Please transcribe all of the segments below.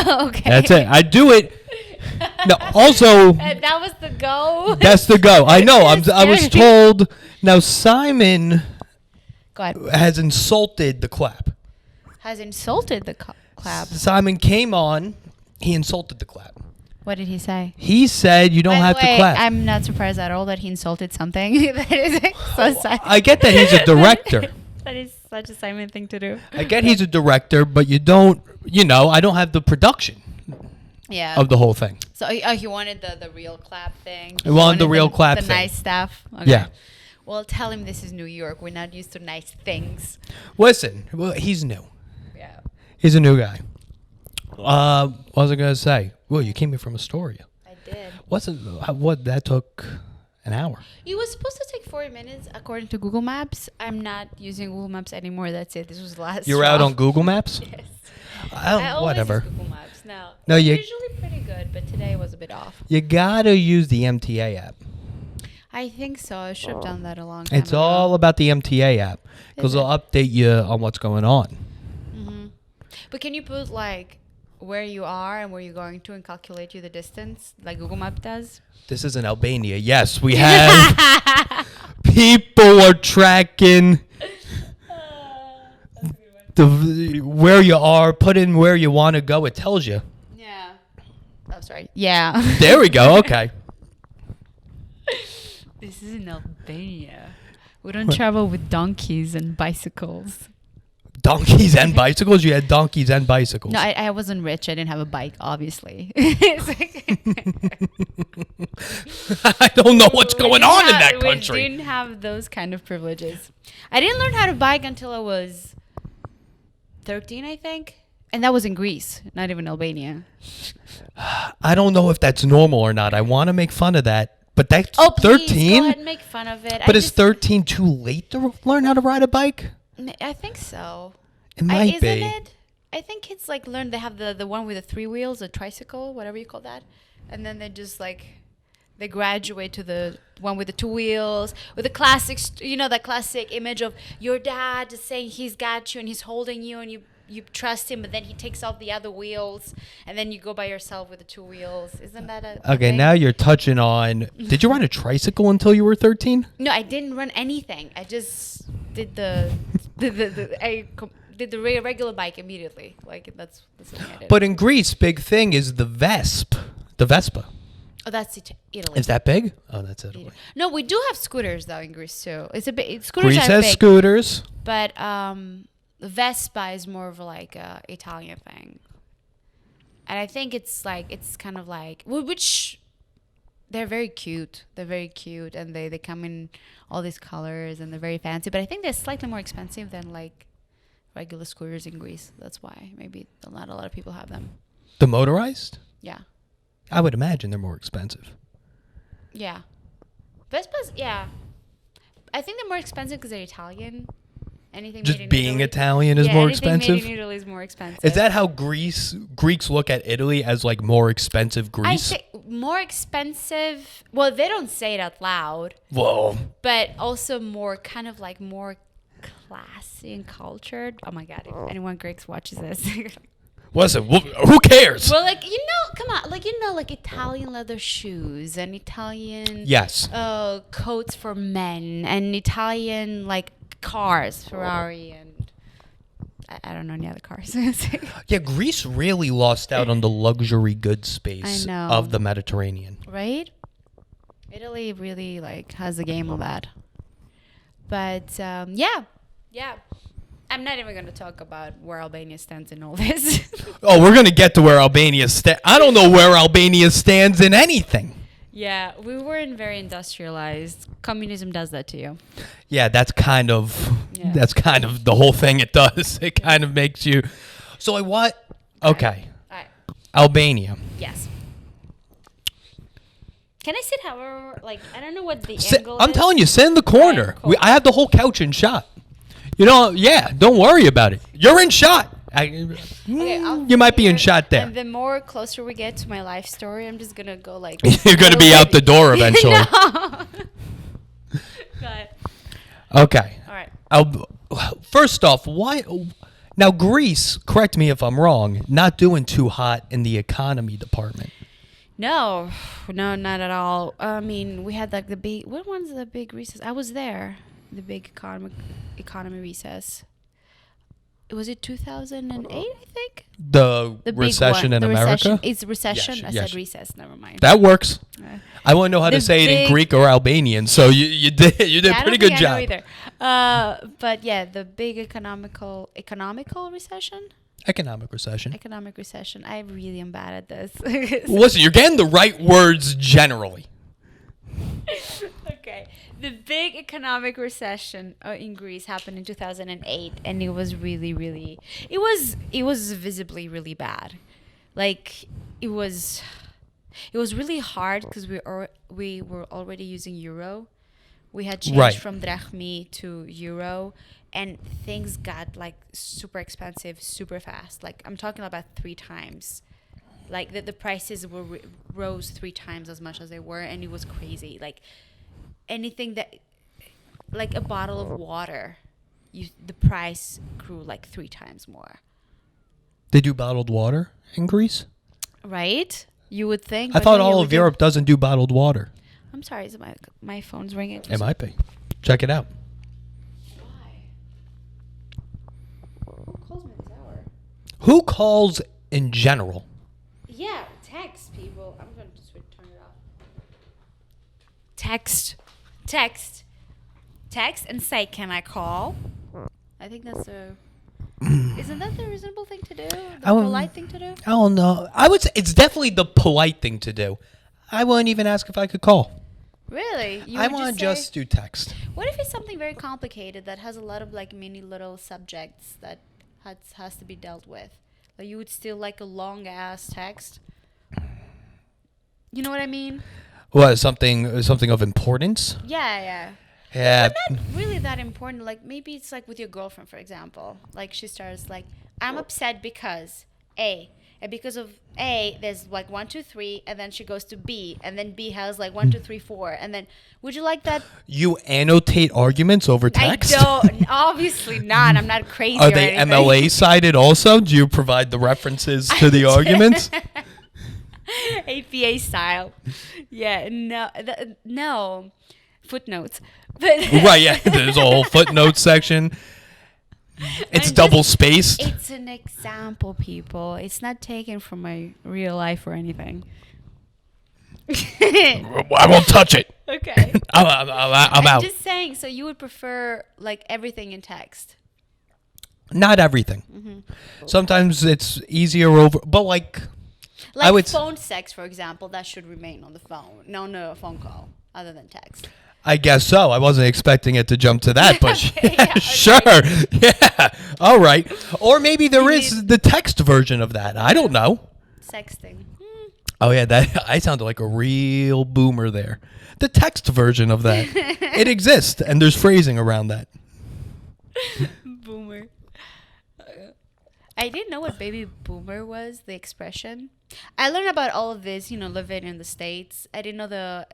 Okay. That's it. I do it. No, also. That was the go. That's the go. I know. I was told. Now Simon Go ahead. has insulted the clap. Has insulted the clap. Simon came on. He insulted the clap. What did he say? He said you don't have to clap. I'm not surprised at all that he insulted something. That is so sad. I get that he's a director. That is such a Simon thing to do. I get he's a director, but you don't. I don't have the production. Yeah. Of the whole thing. So he wanted the real clap thing. He wanted the real clap thing. The nice stuff. Okay. Yeah. Well, tell him this is New York. We're not used to nice things. Listen, he's new. Yeah. He's a new guy. What was I gonna say? Well, you came here from Astoria. I did. What that took an hour. It was supposed to take 40 minutes according to Google Maps. I'm not using Google Maps anymore. That's it. This was the last. You're out on Google Maps? Yes. I always whatever. Use Google Maps now. No, it's usually pretty good, but today was a bit off. You gotta use the MTA app. I think so. I should have done that a long time It's ago. all about the MTA app because they'll update you on what's going on. Mm-hmm. But can you put like where you are and where you're going to and calculate you the distance like Google Maps does? This is in Albania. Yes, we have people are tracking where you are. Put in where you want to go. It tells you. Yeah. Oh, sorry. Yeah. There we go. Okay. This is in Albania. We don't travel with donkeys and bicycles. Donkeys and bicycles? You had donkeys and bicycles. No, I wasn't rich. I didn't have a bike, obviously. I don't know what's going on in that country. We didn't have those kind of privileges. I didn't learn how to bike until I was 13, I think. And that was in Greece, not even Albania. I don't know if that's normal or not. I want to make fun of that. But that's 13? Please, go ahead and make fun of it. But is 13 too late to learn how to ride a bike? I think so. It might be. Isn't it? I think kids like learn. They have the one with the 3 wheels, a tricycle, whatever you call that. And then they just like, they graduate to the one with the 2 wheels, with the classic, that classic image of your dad just saying he's got you and he's holding you and you trust him, but then he takes off the other wheels, and then you go by yourself with the 2 wheels. Isn't that a okay? thing? Now you're touching on. Did you ride a tricycle until you were 13? No, I didn't run anything. I just did the regular bike immediately. Like that's what I did. But in Greece, big thing is the Vespa. Oh, that's Italy. Is that big? Oh, that's Italy. No, we do have scooters though in Greece too. It's a bit scooters Greece are has big, scooters, but Vespa is more of like a Italian thing, and I think it's kind of like which they're very cute. They're very cute, and they come in all these colors, and they're very fancy. But I think they're slightly more expensive than like regular scooters in Greece. That's why maybe not a lot of people have them. the motorized. Yeah. I would imagine they're more expensive. Yeah. Vespas, yeah. I think they're more expensive because they're Italian. Anything Just made in being Italy, Italian is more expensive? Anything made in Italy is more expensive. Is that how Greeks look at Italy as like more expensive Greece? I think more expensive. Well, they don't say it out loud. Whoa. But also more kind of like more classy and cultured. Oh my God. If anyone Greeks watches this. Listen, who cares? Well, like, come on. Like, like Italian leather shoes and Italian Yes. coats for men and Italian like cars, Ferrari and I don't know any other cars. Yeah, Greece really lost out on the luxury goods space of the Mediterranean. Right? Italy really like has a game of that. But yeah. I'm not even going to talk about where Albania stands in all this. Oh, we're going to get to where Albania stands. I don't know where Albania stands in anything. Yeah, we weren't very industrialized. Communism does that to you. Yeah, that's kind of the whole thing it does. It kind of makes you. So like what? Okay. All right. Albania. Yes. Can I sit however, like, I don't know what the angle I'm is. telling you, sit in the corner. Right, cool. I have the whole couch in shot. Yeah, don't worry about it. You're in shot. You might be in shot there. And the more closer we get to my life story, I'm just going to go like... You're going to be out the door eventually. No. But, Okay. all right. First off, why Now, Greece, correct me if I'm wrong, not doing too hot in the economy department. No, not at all. I mean, we had like the big. What one's the big recess? I was there. The big economy recess. Was it 2008? I think. The The big recession one. in The America? Recession. It's recession. Yes, I yes. said recess. Never mind. That works. Uh, I want to know how to The say it in big- Greek or Albanian, so you did a I pretty don't good think I job. know either. But yeah, the big economical recession. Economic recession. Economic recession. I really am bad at this. Listen, you're getting the right words generally. Okay. The big economic recession in Greece happened in 2008, and it was really, really, it was visibly really bad. Like it was really hard because we were already using euro. We had changed Right. from drachmi to euro, and things got like super expensive super fast. Like I'm talking about 3 times. Like the prices rose 3 times as much as they were, and it was crazy. Like anything that, like a bottle of water, the price grew like 3 times more. They do bottled water in Greece? Right? You would think. I but thought no, all we of did- Europe doesn't do bottled water. I'm sorry, is my phone's ringing? It might be. Check it out. Why? Who calls me this hour? Who calls in general? Yeah, text people. I'm going to turn it off. Text, and say, "Can I call?" I think that's isn't that the reasonable thing to do? The polite thing to do? I don't know. I would say it's definitely the polite thing to do. I wouldn't even ask if I could call. Really? You I would want to say- just do text. What if it's something very complicated that has a lot of like mini little subjects that has to be dealt with? Like you would still like a long ass text. You know what I mean? What, something of importance? Yeah. Yeah. Not really that important. Like maybe it's like with your girlfriend, for example. Like she starts like, I'm upset because A. And because of A, there's like 1, 2, 3, and then she goes to B, and then B has like 1, 2, 3, 4, and then would you like that? You annotate arguments over text? I don't. Obviously not. I'm not crazy. Are or they anything. MLA sided also? Do you provide the references to the arguments? APA style. Yeah. No. Footnotes. But Right, yeah. There's a whole footnote section. It's I'm double just- spaced. It's an example, people. It's not taken from my real life or anything. I won't touch it. Okay. I'm I'm out. just saying. So you would prefer like everything in text? Not everything. Mm-hmm. Sometimes it's easier over, but like, Like would s- phone sex, for example, that should remain on the phone. No, a phone call other than text. I guess so. I wasn't expecting it to jump to that, but Okay, yeah, okay. sure. Yeah. All right. Or maybe there You is need- the text version of that. I don't know. Sexting. Oh yeah, that I sounded like a real boomer there. The text version of that. It exists and there's phrasing around that. Boomer. I didn't know what baby boomer was, the expression. I learned about all of this, living in the States. I didn't know the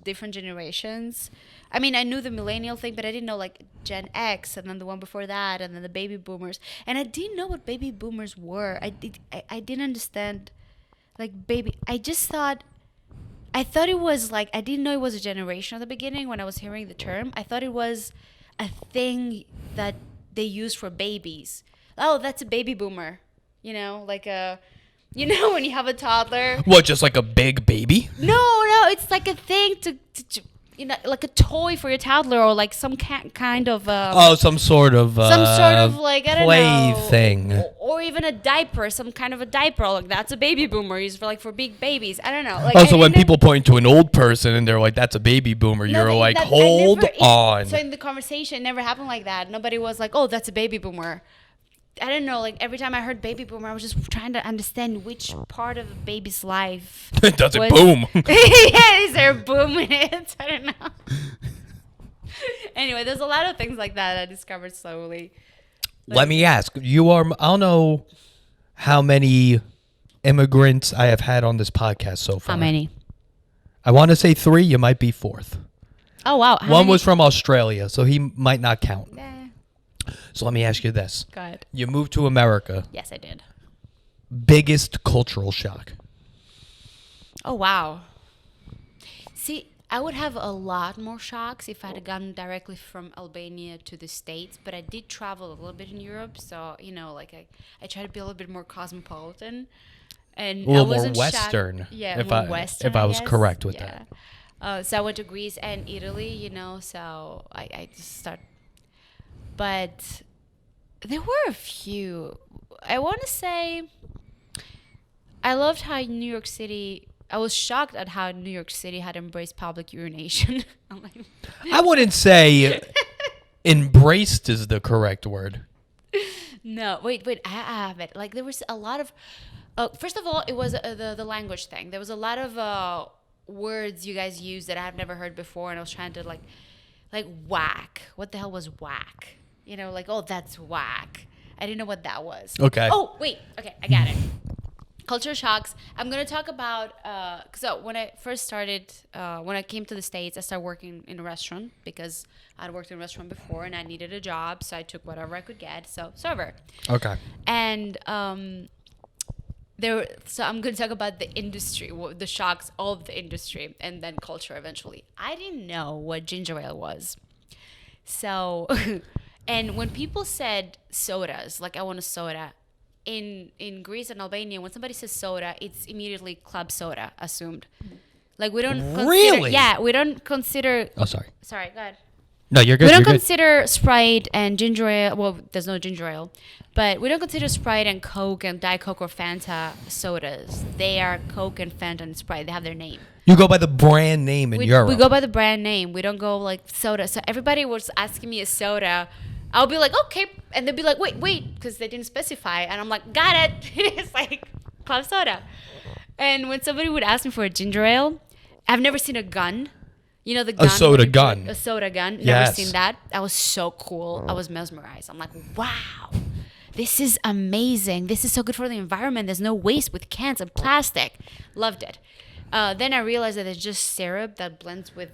different generations. I mean, I knew the millennial thing, but I didn't know like Gen X and then the one before that and then the baby boomers. And I didn't know what baby boomers were. I didn't understand like baby. I thought it was like, I didn't know it was a generation at the beginning when I was hearing the term. I thought it was a thing that they use for babies. Oh, that's a baby boomer. Like when you have a toddler. What, just like a big baby? No, it's like a thing to like a toy for your toddler or like some kind of Some sort of like, I don't play know, thing. or even a diaper, some kind of a diaper. Like that's a baby boomer. He's for big babies. I don't know. Like, Also, I when didn't- people point to an old person and they're like, "That's a baby boomer," No, you're they- like, that- I "Hold never- on." So in the conversation, it never happened like that. Nobody was like, "Oh, that's a baby boomer." I don't know. Like every time I heard baby boomer, I was just trying to understand which part of a baby's life. Does it was- boom? Yeah, is there a boom in it? I don't know. Anyway, there's a lot of things like that I discovered slowly. Let me ask. I don't know how many immigrants I have had on this podcast so far. How many? I want to say 3. You might be 4th. Oh wow. One was from Australia, so he might not count. Eh. So let me ask you this. Go ahead. You moved to America. Yes, I did. Biggest cultural shock? Oh, wow. See, I would have a lot more shocks if I had gone directly from Albania to the States, but I did travel a little bit in Europe, so, like I try to be a little bit more cosmopolitan. And A little I wasn't more Western. shocked. Yeah, if more I, Western, if I was guess. correct with that. So I went to Greece and Italy, so I just started. But there were a few. I want to say I loved how New York City. I was shocked at how New York City had embraced public urination. I'm like, I wouldn't say embraced is the correct word. no, wait, I have it. Like there was a lot of. First of all, it was the language thing. There was a lot of words you guys used that I have never heard before, and I was trying to like whack. What the hell was whack? Like, oh, that's whack. I didn't know what that was. Okay. Oh, wait. Okay, I got it. Culture shocks. I'm going to talk about, so when I first started, when I came to the States, I started working in a restaurant because I'd worked in a restaurant before and I needed a job. So I took whatever I could get. So server. Okay. And so I'm going to talk about the industry, the shocks of the industry, and then culture eventually. I didn't know what ginger ale was. So, and when people said sodas, like I want a soda, in Greece and Albania, when somebody says soda, it's immediately club soda assumed. Like we don't consider, really? Yeah, we don't consider. Oh, sorry. Sorry, go ahead. No, you're good. We don't you're consider Sprite and ginger ale. Well, there's no ginger ale, but we don't consider Sprite and Coke and Diet Coke or Fanta sodas. They are Coke and Fanta and Sprite. They have their name. You go by the brand name in Europe. We go by the brand name. We don't go like soda. So everybody was asking me a soda. I'll be like, okay. And they'll be like, wait, because they didn't specify. And I'm like, got it. It's like club soda. And when somebody would ask me for a ginger ale, I've never seen a gun. You know the gun? A soda gun. A soda gun. Never Yes. seen that. That was so cool. I was mesmerized. I'm like, wow. This is amazing. This is so good for the environment. There's no waste with cans and plastic. Loved it. Then I realized that it's just syrup that blends with.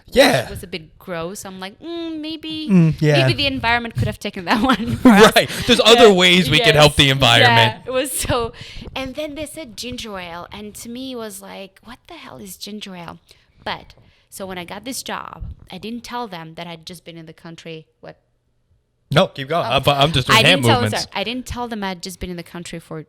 Yeah. It was a bit gross. I'm like, maybe yeah. maybe the environment could have taken that one. For us. Right. There's other ways we can help the environment. Yeah, it was so. And then they said ginger ale, and to me it was like, what the hell is ginger ale? But so when I got this job, I didn't tell them that I'd just been in the country. What? No, keep going. I'm just doing hand movements. I didn't tell them I'd just been in the country for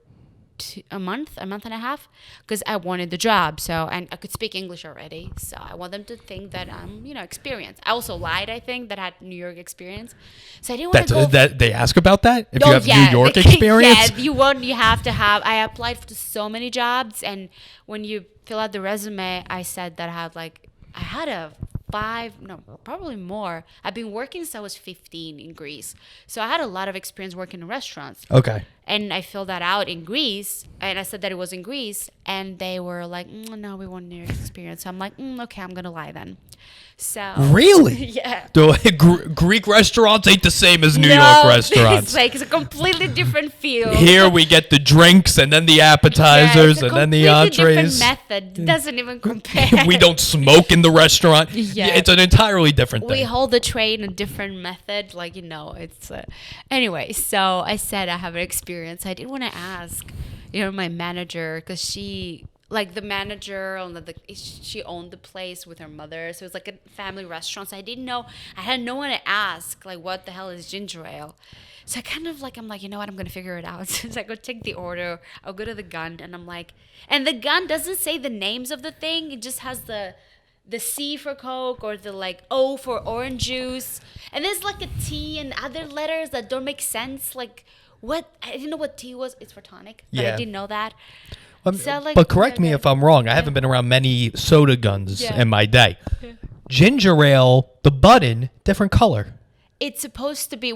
a month and a half, because I wanted the job. So, and I could speak English already. So I want them to think that I'm, experienced. I also lied, I think, that I had New York experience. So I didn't want to go. That they ask about that? If you have New York experience? Yeah, you have to have. I applied to so many jobs, and when you fill out the resume, I said that I had a probably more. I've been working since I was 15 in Greece. So I had a lot of experience working in restaurants. Okay. And I filled that out in Greece, and I said that it was in Greece, and they were like, no, we want your experience. So I'm like, okay, I'm going to lie then. So really? Yeah. The Greek restaurants ain't the same as New York restaurants. It's a completely different field. Here we get the drinks and then the appetizers and then the entrees. Different method. It doesn't even compare. We don't smoke in the restaurant. Yeah. It's an entirely different thing. We hold the tray in a different method. It's anyway. So I said I have an experience. I did want to ask, my manager, because she. Like the manager, she owned the place with her mother. So it was like a family restaurant. So I didn't know, I had no one to ask, like, what the hell is ginger ale? So I kind of I'm like, you know what, I'm going to figure it out. So I go take the order. I'll go to the gun and I'm like, and the gun doesn't say the names of the thing. It just has the C for Coke or the O for orange juice. And there's like a T and other letters that don't make sense. Like what? I didn't know what T was. It's for tonic, but I didn't know that. But correct me if I'm wrong. I haven't been around many soda guns in my day. Yeah. Ginger ale, the button, different color. It's supposed to be,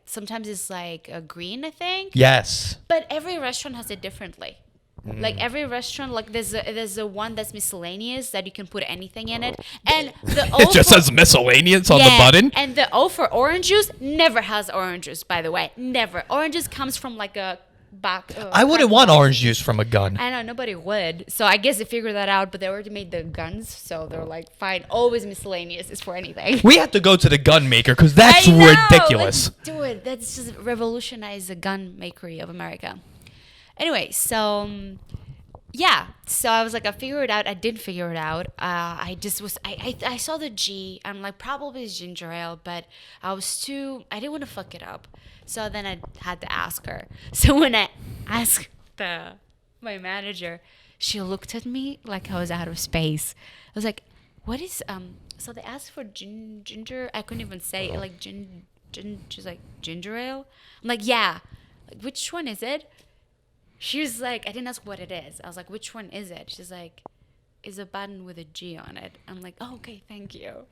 sometimes it's like a green, I think. Yes. But every restaurant has it differently. Like every restaurant, there's a one that's miscellaneous that you can put anything in it, and it just says miscellaneous on the button. And the O for orange juice never has orange juice, by the way, never. Orange juice comes from like a I wouldn't want orange juice from a gun. I know, nobody would. So I guess they figured that out, but they already made the guns, so they're like, fine, always miscellaneous is for anything. We have to go to the gun maker because that's ridiculous. Let's do it. Let's just revolutionize the gun makery of America. Anyway, so yeah. So I was like, I figured it out. I didn't figure it out. I saw the G. I'm like, probably it's ginger ale, but I didn't want to fuck it up. So then I had to ask her. So when I asked my manager, she looked at me like I was out of space. I was like, what is, so they asked for ginger. I couldn't even say it, like, she's like, ginger ale? I'm like, yeah. Like, which one is it? She was like, I didn't ask what it is. I was like, which one is it? She's like, it's a button with a G on it. I'm like, oh, okay, thank you.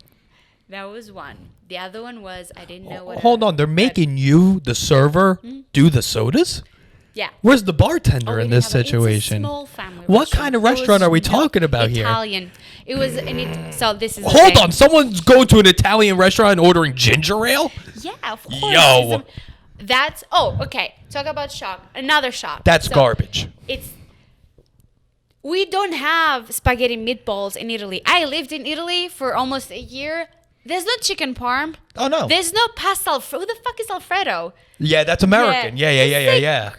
That was one. The other one was, I didn't know what. Hold on, they're making you, the server, do the sodas? Yeah. Where's the bartender in this situation? It's a small family what kind of restaurant are we talking about Italian. It was so this is. Hold on, someone's going to an Italian restaurant and ordering ginger ale? Yeah, of course. Yo. That's okay. Talk about shock. Another shock. That's garbage. We don't have spaghetti meatballs in Italy. I lived in Italy for almost a year. There's no chicken parm. Oh no. There's no pasta Alfredo. Who the fuck is Alfredo? Yeah, that's American. Yeah.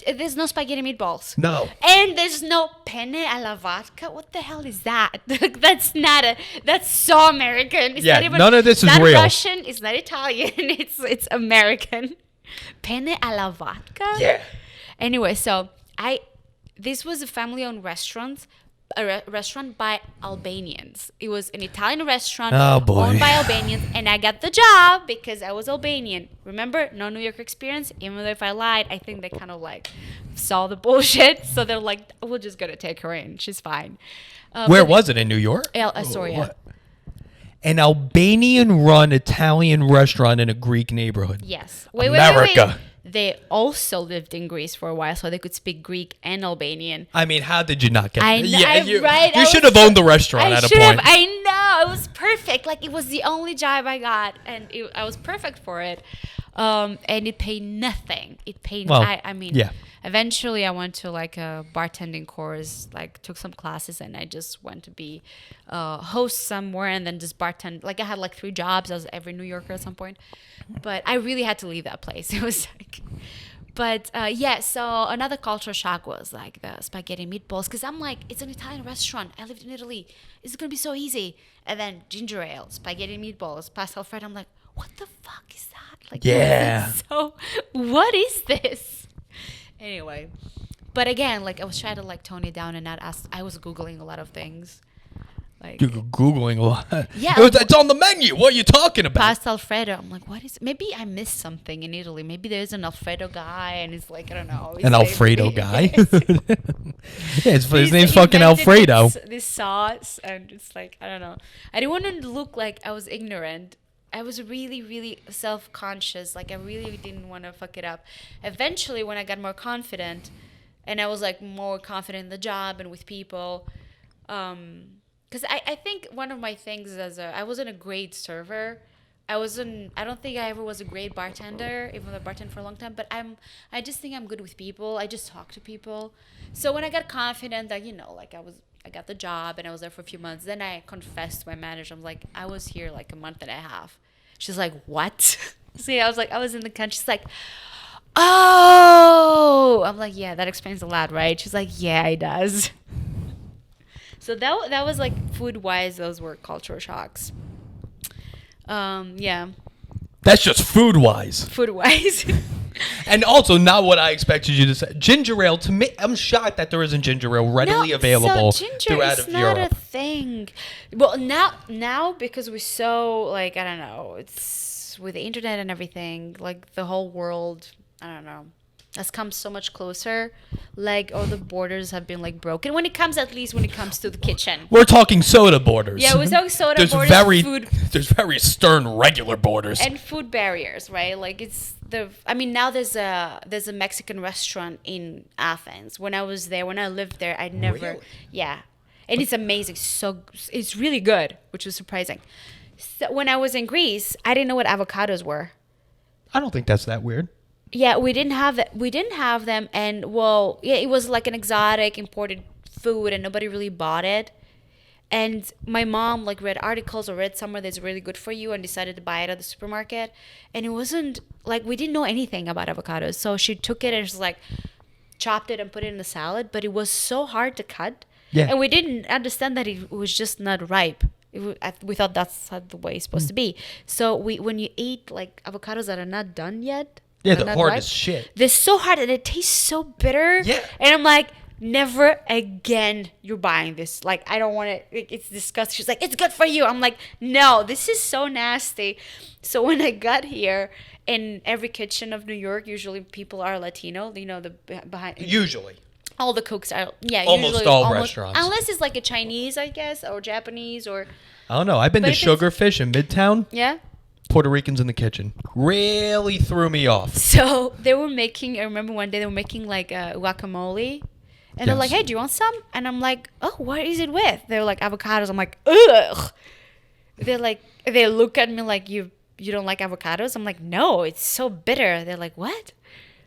There's no spaghetti meatballs. No. And there's no penne alla vodka. What the hell is that? That's so American. It's not even, none of this is not real. Russian. It's not Italian. It's American. Penne alla vodka? Yeah. Anyway, so this was a family-owned restaurant. A restaurant by Albanians. It was an Italian restaurant owned by Albanians, and I got the job because I was Albanian. Remember, no New York experience. Even though if I lied, I think they kind of like saw the bullshit, so they're like, "We're just gonna take her in. She's fine." Where was it in New York? Astoria. An Albanian-run Italian restaurant in a Greek neighborhood. Yes. America. Wait. They also lived in Greece for a while, so they could speak Greek and Albanian. I mean, how did you not get that? You should have owned the restaurant at a point. I know. It was perfect. Like, it was the only job I got, and I was perfect for it. And it paid nothing. Eventually I went to like a bartending course, like took some classes, and I just went to be host somewhere and then just bartend. Like, I had like 3 jobs. I was every New Yorker at some point. But I really had to leave that place. It was like, so another cultural shock was like the spaghetti meatballs, because I'm like, it's an Italian restaurant. I lived in Italy. It's going to be so easy. And then ginger ale, spaghetti meatballs, pasta Alfredo. I'm like, what the fuck is that? Like, yeah. So what is this? Anyway, but again, like, I was trying to like tone it down and not ask. I was Googling a lot of things. Like, you're Googling a lot. Yeah. It's on the menu. What are you talking about? Pasta Alfredo. I'm like, what is it? Maybe I missed something in Italy. Maybe there's an Alfredo guy, and it's like, I don't know. An Alfredo guy? His name's fucking Alfredo. This sauce, and it's like, I don't know. I didn't want to look like I was ignorant. I was really, really self-conscious. Like, I really didn't want to fuck it up. Eventually, when I got more confident, and I was like more confident in the job and with people, because I think one of my things I wasn't a great server. I don't think I ever was a great bartender, even though I bartended for a long time. But I just think I'm good with people. I just talk to people. So when I got confident that, like I got the job and I was there for a few months, then I confessed to my manager. I'm like, I was here like a month and a half. She's like, what? See, I was in the country. She's like, oh. I'm like, yeah, that explains a lot, right? She's like, yeah, it does. So that was like food-wise, those were cultural shocks. Yeah. That's just food-wise. Food-wise. And also not what I expected you to say. Ginger ale, to me, I'm shocked that there isn't ginger ale readily available throughout of Europe. Ginger is not a thing. Well, now because we're so, like, I don't know, it's with the internet and everything, like the whole world, I don't know, has come so much closer. Like, all the borders have been like broken when it comes to the kitchen. We're talking soda borders. Yeah, we're talking soda borders. There's very stern regular borders and food barriers, right? Like, now there's a Mexican restaurant in Athens. When I lived there, I'd never. Really? Yeah, and it's amazing. So it's really good, which was surprising. So when I was in Greece, I didn't know what avocados were. I don't think that's that weird. Yeah, we didn't have that. We didn't have them, and well, yeah, it was like an exotic imported food, and nobody really bought it. And my mom like read articles or read somewhere that's really good for you and decided to buy it at the supermarket. And it wasn't like we didn't know anything about avocados. So she took it and just like chopped it and put it in the salad, but it was so hard to cut. Yeah. And we didn't understand that it was just not ripe. We thought that's how the way it's supposed to be. So when you eat like avocados that are not done yet, Yeah, they're the not hard ripe, as shit. they're so hard and it tastes so bitter. Yeah. And I'm like, never again you're buying this. Like, I don't want it. It's disgusting. She's like, it's good for you. I'm like, no, this is so nasty. So when I got here, in every kitchen of New York, usually people are Latino. You know, the behind. Usually. All the cooks are, yeah. Almost usually, all restaurants. Unless it's like a Chinese, I guess, or Japanese, or. I don't know. I've been to Sugarfish in Midtown. Yeah. Puerto Ricans in the kitchen. Really threw me off. So they were making, I remember one day they were making like a guacamole. And they're like, hey, do you want some? And I'm like, oh, what is it with? They're like, avocados. I'm like, ugh. They're like, they look at me like, you don't like avocados? I'm like, no, it's so bitter. They're like, what?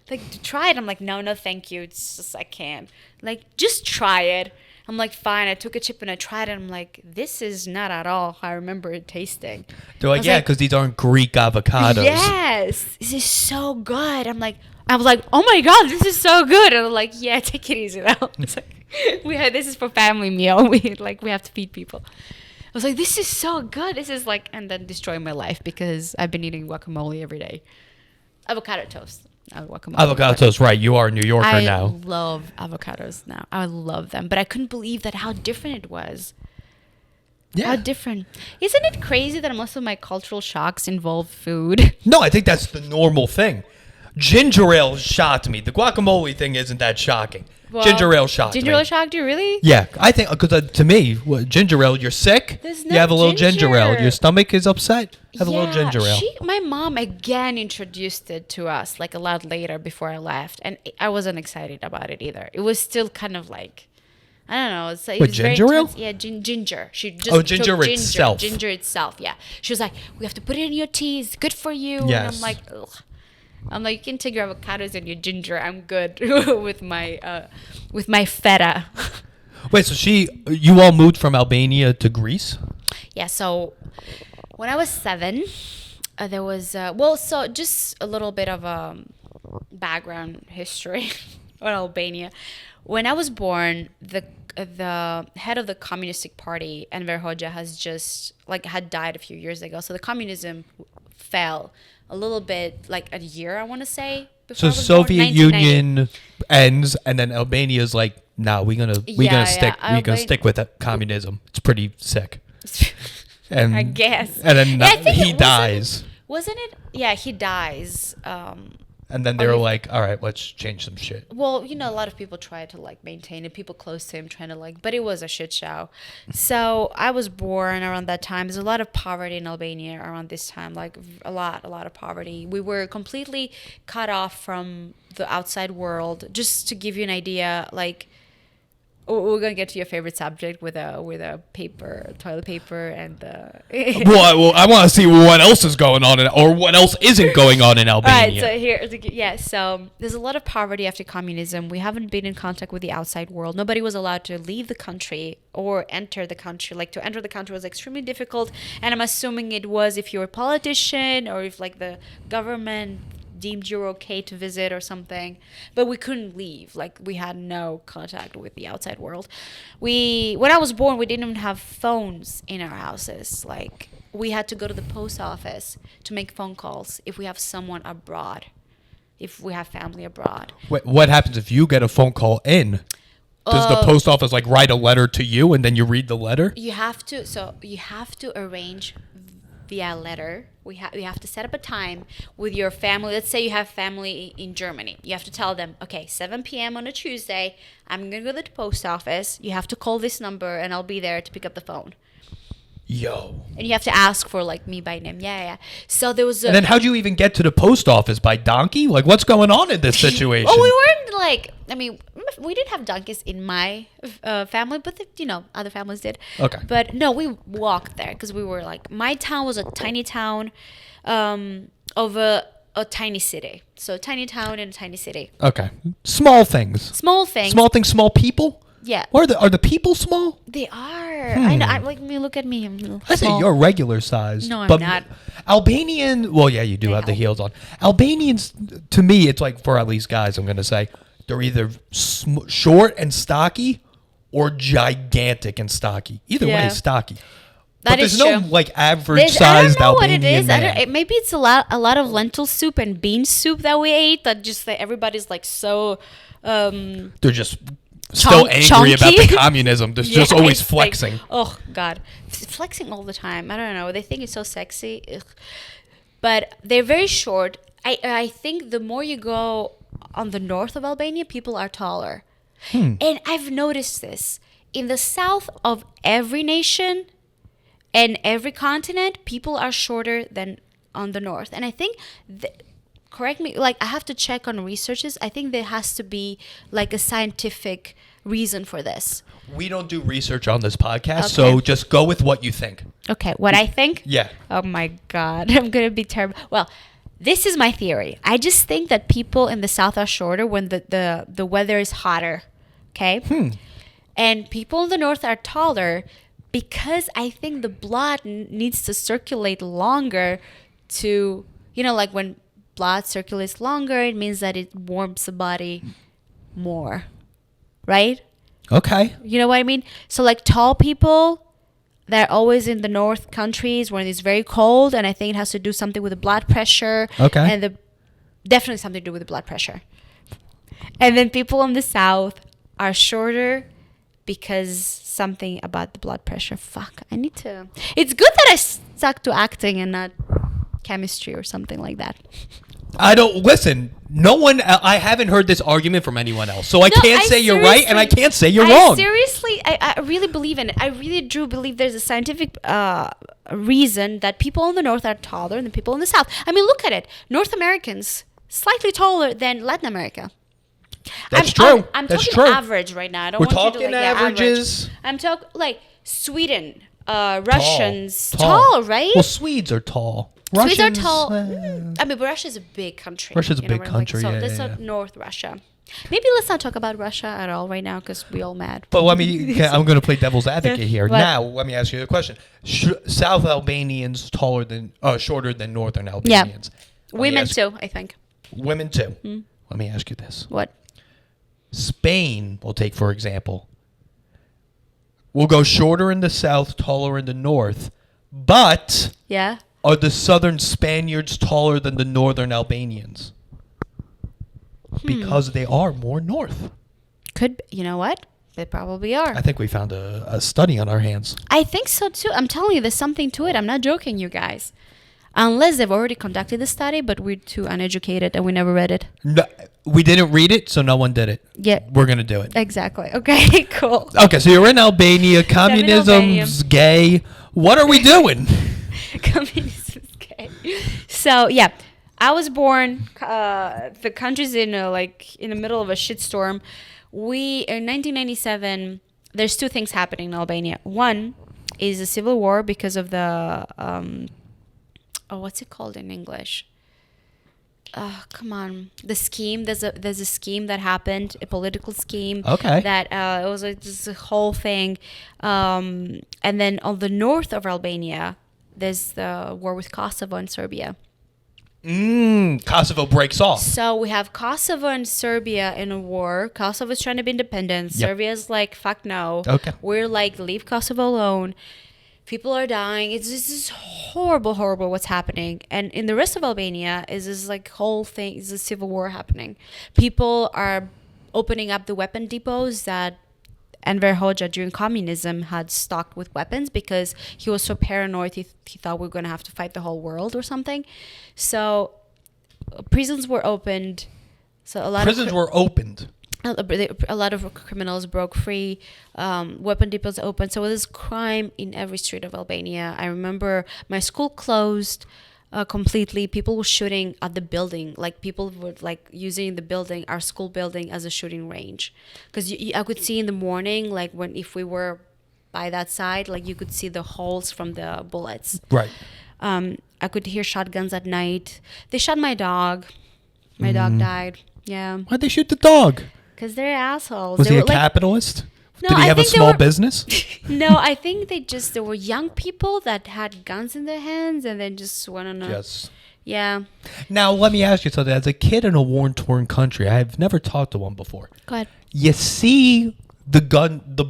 Like, try it. I'm like, no, thank you. It's just, I can't. Like, just try it. I'm like, fine. I took a chip and I tried it. I'm like, this is not at all how I remember it tasting. They're like, yeah, because these aren't Greek avocados. Yes. This is so good. I was like, oh my God, this is so good. And I'm like, yeah, take it easy now. It's like, this is for family meal. We have to feed people. I was like, this is so good. This is like, and then destroy my life because I've been eating guacamole every day. Avocado toast. Avocado toast, right. You are a New Yorker now. I love avocados now. I love them. But I couldn't believe that how different it was. Yeah. How different. Isn't it crazy that most of my cultural shocks involve food? No, I think that's the normal thing. Ginger ale shocked me. The guacamole thing isn't that shocking. Well, ginger ale shocked me. Ginger ale shocked you, really? Yeah, I think, because to me, ginger ale, you're sick, you have a little ginger ale. Your stomach is upset, have a little ginger ale. My mom again introduced it to us like a lot later before I left. And I wasn't excited about it either. It was still kind of like, I don't know. It was ginger ale? Yeah, ginger. She just ginger itself. Ginger itself, yeah. She was like, we have to put it in your tea. It's good for you. Yes. And I'm like, ugh. I'm like, you can take your avocados and your ginger. I'm good with my feta. Wait, so you all moved from Albania to Greece? Yeah. So when I was 7, there was so just a little bit of background history on Albania. When I was born, the head of the Communistic Party, Enver Hoxha, had died a few years ago. So the communism fell a little bit, like a year, I want to say. So Soviet Union ends, and then Albania's like, nah, we're gonna stick with it. Communism. It's pretty sick. And I guess. And then he dies. Wasn't it? Yeah, he dies. And then they were like, all right, let's change some shit. Well, a lot of people try to like maintain it. People close to him trying to but it was a shit show. So I was born around that time. There's a lot of poverty in Albania around this time, like a lot of poverty. We were completely cut off from the outside world. Just to give you an idea, like, we're gonna get to your favorite subject with a toilet paper, and well, I want to see what else is going on or what else isn't going on in Albania. All right, so there's a lot of poverty after communism. We haven't been in contact with the outside world. Nobody was allowed to leave the country or enter the country. Like, to enter the country was extremely difficult, and I'm assuming it was if you're a politician or if like the government deemed you're okay to visit or something, but we couldn't leave. Like, we had no contact with the outside world. When I was born, we didn't even have phones in our houses. Like, we had to go to the post office to make phone calls if we have someone abroad, if we have family abroad. What happens if you get a phone call in? Does the post office like write a letter to you and then you read the letter? You have to arrange via letter. You have to set up a time with your family. Let's say you have family in Germany. You have to tell them, okay, 7 p.m. on a Tuesday, I'm going to go to the post office. You have to call this number and I'll be there to pick up the phone. Yo. And you have to ask for like me by name. Yeah. So there was and then how'd you even get to the post office? By donkey? Like, what's going on in this situation? Well, we weren't like, we didn't have donkeys in my family, but other families did. Okay. But no, we walked there because we were like, my town was a tiny town of a tiny city. So tiny town in a tiny city. Okay. Small things. Small things. Small things, small people? Yeah. Are the people small? They are. I know. Like me. Look at me. I say you're regular size. No, I'm but not. Albanian. Well, yeah, you do have the heels on. Albanians, to me, it's like for at least guys. I'm gonna say they're either short and stocky, or gigantic and stocky. Either way, stocky. That but there's is no true. like average sized Albanian I don't know what it is. man. Maybe it's a lot of lentil soup and bean soup that we ate. That just like, everybody's like so. They're just still angry about the communism. They're just always flexing. Like, oh God, flexing all the time. I don't know. They think it's so sexy. Ugh. But they're very short. I think the more you go on the north of Albania, people are taller. And I've noticed this in the south of every nation and every continent, people are shorter than on the north. And I think, correct me, like I have to check on researches. I think there has to be like a scientific reason for this. We don't do research on this podcast, so just go with what you think. Okay, what I think? Yeah. Oh my God, I'm going to be terrible. Well, this is my theory. I just think that people in the south are shorter when the weather is hotter. Okay? And people in the north are taller because I think the blood needs to circulate longer to, like when blood circulates longer, it means that it warms the body more. Right? Okay. You know what I mean? So like tall people, they're always in the north countries when it's very cold, and I think it has to do something with the blood pressure. Okay. And definitely something to do with the blood pressure. And then people in the south are shorter because something about the blood pressure. Fuck, I need to. It's good that I stuck to acting and not chemistry or something like that. I don't listen. No one. I haven't heard this argument from anyone else, so I can't say you're right and I can't say you're wrong. Seriously, I really believe in it. I really do believe there's a scientific reason that people in the north are taller than people in the south. I mean, look at it. North Americans slightly taller than Latin America. That's true. I'm That's talking true. average right now. I don't We're want talking you to averages. average. I'm talking like Sweden, Russians, tall, right? Well, Swedes are tall. Swedes Russians, are tall. I mean, but Russia's a big country. Russia's a big country. So yeah, that's not North Russia. Maybe let's not talk about Russia at all right now because we all mad. But I'm going to play devil's advocate here. What? Now, let me ask you a question: South Albanians shorter than Northern Albanians? Yeah. Women too, I think. Women too. Let me ask you this: What? Spain, we'll take for example, will go shorter in the south, taller in the north, but are the southern Spaniards taller than the northern Albanians? Because they are more north. Could be. You know what? They probably are. I think we found a study on our hands. I think so too. I'm telling you, there's something to it. I'm not joking, you guys. Unless they've already conducted the study, but we're too uneducated and we never read it. No, we didn't read it, so no one did it. Yeah. We're going to do it. Exactly. Okay, cool. Okay, so you're in Albania. Communism's gay. What are we doing? Communism's gay. So, yeah. I was born, the country's in the middle of a shitstorm. In 1997, there's two things happening in Albania. One is a civil war because of the... what's it called in English? Come on. The scheme. There's a scheme that happened, a political scheme. Okay. That it was just a whole thing. And then on the north of Albania, there's the war with Kosovo and Serbia. Kosovo breaks off. So we have Kosovo and Serbia in a war. Kosovo's trying to be independent. Yep. Serbia's like, fuck no. Okay. We're like, leave Kosovo alone. People are dying. It's just horrible what's happening. And in the rest of Albania is this like whole thing, is a civil war happening. People are opening up the weapon depots that Enver Hoxha during communism had stocked with weapons because he was so paranoid he thought we were going to have to fight the whole world or something. So prisons were opened. So a lot of criminals broke free. Weapon depots opened. So there's crime in every street of Albania. I remember my school closed completely. People were shooting at the building. Like people were like using the building, our school building, as a shooting range. Because I could see in the morning, like if we were by that side, like you could see the holes from the bullets. Right. I could hear shotguns at night. They shot my dog. My dog died. Yeah. Why'd they shoot the dog? Because they're assholes. Was they he a were, like, capitalist? no, Did he have a small business? No, I think there were young people that had guns in their hands and then just went on a... Yes. Yeah. Now, let me ask you something. As a kid in a war-torn country, I've never talked to one before. Go ahead. You see the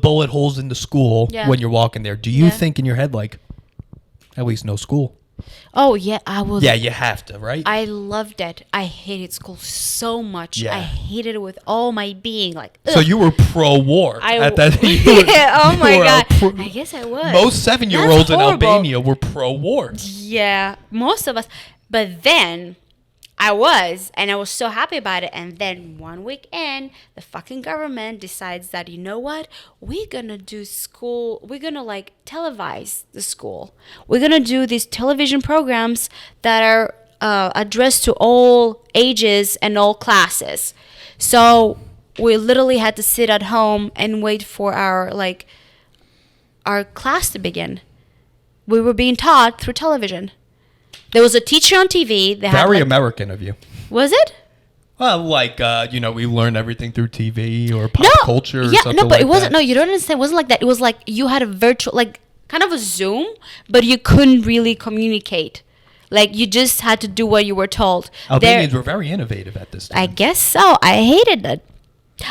bullet holes in the school when you're walking there. Do you think in your head, like, at least no school? Oh, yeah, I was. Yeah, you have to, right? I loved it. I hated school so much. Yeah. I hated it with all my being. Like, ugh. So you were pro-war at that. Oh my God. I guess I was. Most 7-year-olds in Albania were pro-war. Yeah, most of us. But then I was so happy about it. And then one week in, the fucking government decides that, you know what? We're going to do school. We're going to like televise the school. We're going to do these television programs that are addressed to all ages and all classes. So we literally had to sit at home and wait for our class to begin. We were being taught through television. There was a teacher on TV. Very American of you. Was it? Well, we learned everything through TV or pop culture or something but it wasn't. that. No, you don't understand. It wasn't like that. It was like you had a virtual, like kind of a Zoom, but you couldn't really communicate. Like you just had to do what you were told. Albanians were very innovative at this time. I guess so. I hated it.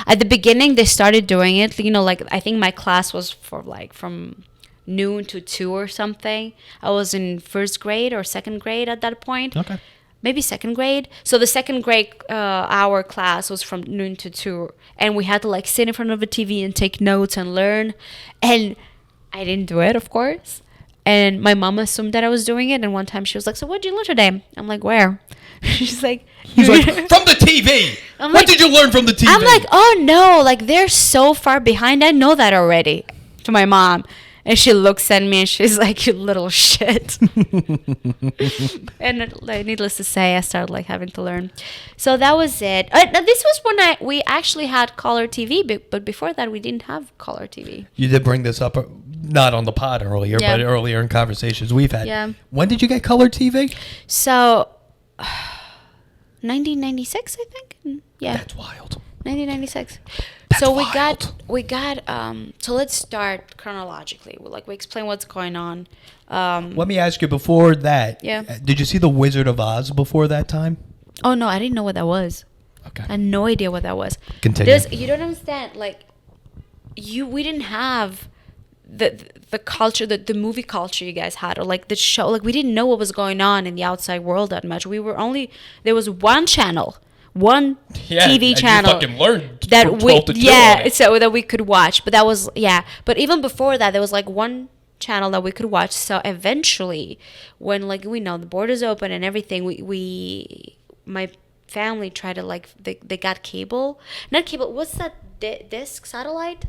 At the beginning, they started doing it. I think my class was from noon to 2 or something. I was in first grade or second grade at that point. Okay. Maybe second grade. So the second grade hour class was from noon to 2. And we had to sit in front of a TV and take notes and learn. And I didn't do it, of course. And my mom assumed that I was doing it. And one time she was like, so what did you learn today? I'm like, where? She's like... He's like, from the TV. What did you learn from the TV? I'm like, oh no, they're so far behind. I know that already. To my mom. And she looks at me and she's like, you little shit. And needless to say, I started having to learn. So that was it. This was when we actually had color TV, but before that we didn't have color TV. You did bring this up, not on the pod earlier, but earlier in conversations we've had. Yeah. When did you get color TV? So, 1996, I think. Yeah. That's wild. 1996. That's so wild. we got so let's start chronologically. We explain what's going on. Let me ask you before that. Yeah. Did you see The Wizard of Oz before that time? Oh no, I didn't know what that was. Okay. I had no idea what that was. Continue. You don't understand. We didn't have the culture, the movie culture you guys had, or the show. We didn't know what was going on in the outside world that much. There was one channel. One TV channel you fucking learned that from 12 to 2 so that we could watch. But that was But even before that, there was one channel that we could watch. So eventually, when we know the borders open and everything, my family tried to they got cable, not cable. What's that disc satellite?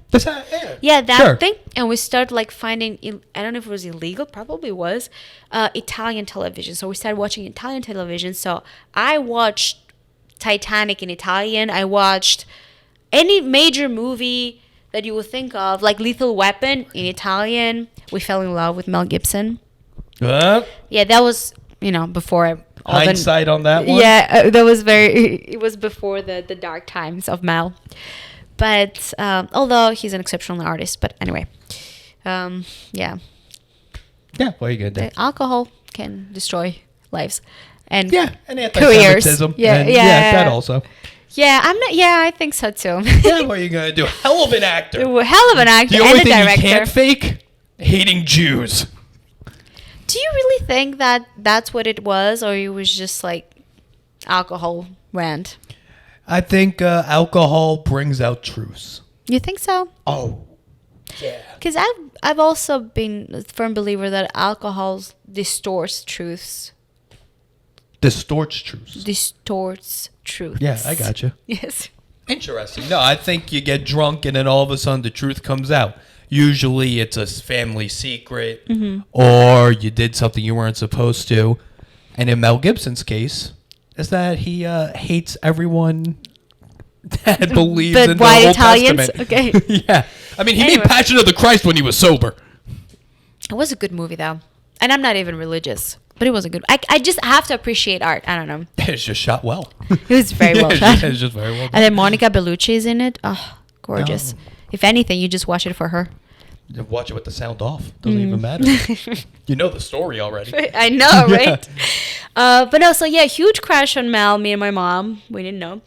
Yeah, that thing. And we started finding. I don't know if it was illegal. Probably was Italian television. So we started watching Italian television. So I watched Titanic in Italian. I watched any major movie that you would think of, like Lethal Weapon in Italian. We fell in love with Mel Gibson. Yeah, that was before hindsight on that one. Yeah, that was it was before the dark times of Mel. But although he's an exceptional artist, but anyway, yeah. Yeah, what are you gonna do? Alcohol can destroy lives. And anti-Semitism. Yeah, that also. Yeah, I'm not. Yeah, I think so too. Yeah, what are you gonna do? Hell of an actor. Hell of an actor. The only and thing a director. you can't fake: hating Jews. Do you really think that that's what it was, or it was just alcohol rant? I think alcohol brings out truths. You think so? Oh, yeah. Because I've also been a firm believer that alcohol distorts truths. Distorts truths. Distorts truths. Yeah, I got you. Yes. Interesting. No, I think you get drunk and then all of a sudden the truth comes out. Usually it's a family secret or you did something you weren't supposed to. And in Mel Gibson's case, is that he hates everyone that believes in the Old Italians? Testament. Okay. Yeah. I mean, he made Passion of the Christ when he was sober. It was a good movie, though. And I'm not even religious. But it was a good. I just have to appreciate art. I don't know. It's just shot well. It was very well shot. It's just very well done. And then Monica Bellucci is in it. Oh, gorgeous. Oh. If anything, you just watch it for her. You watch it with the sound off. Doesn't even matter. You know the story already. I know, right? But no, so yeah, huge crush on Mel. Me and my mom. We didn't know.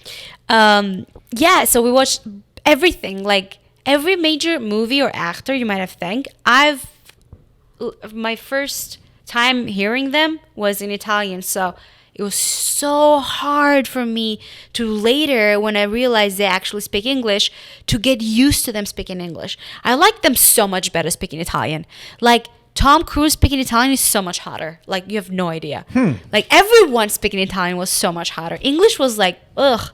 Yeah, so we watched everything. Like every major movie or actor you might have think. My first time hearing them was in Italian, so it was so hard for me to later, when I realized they actually speak English, to get used to them speaking English. I like them so much better speaking Italian. Like Tom Cruise speaking Italian is so much hotter. Like you have no idea. Like everyone speaking Italian was so much hotter. English was like, ugh.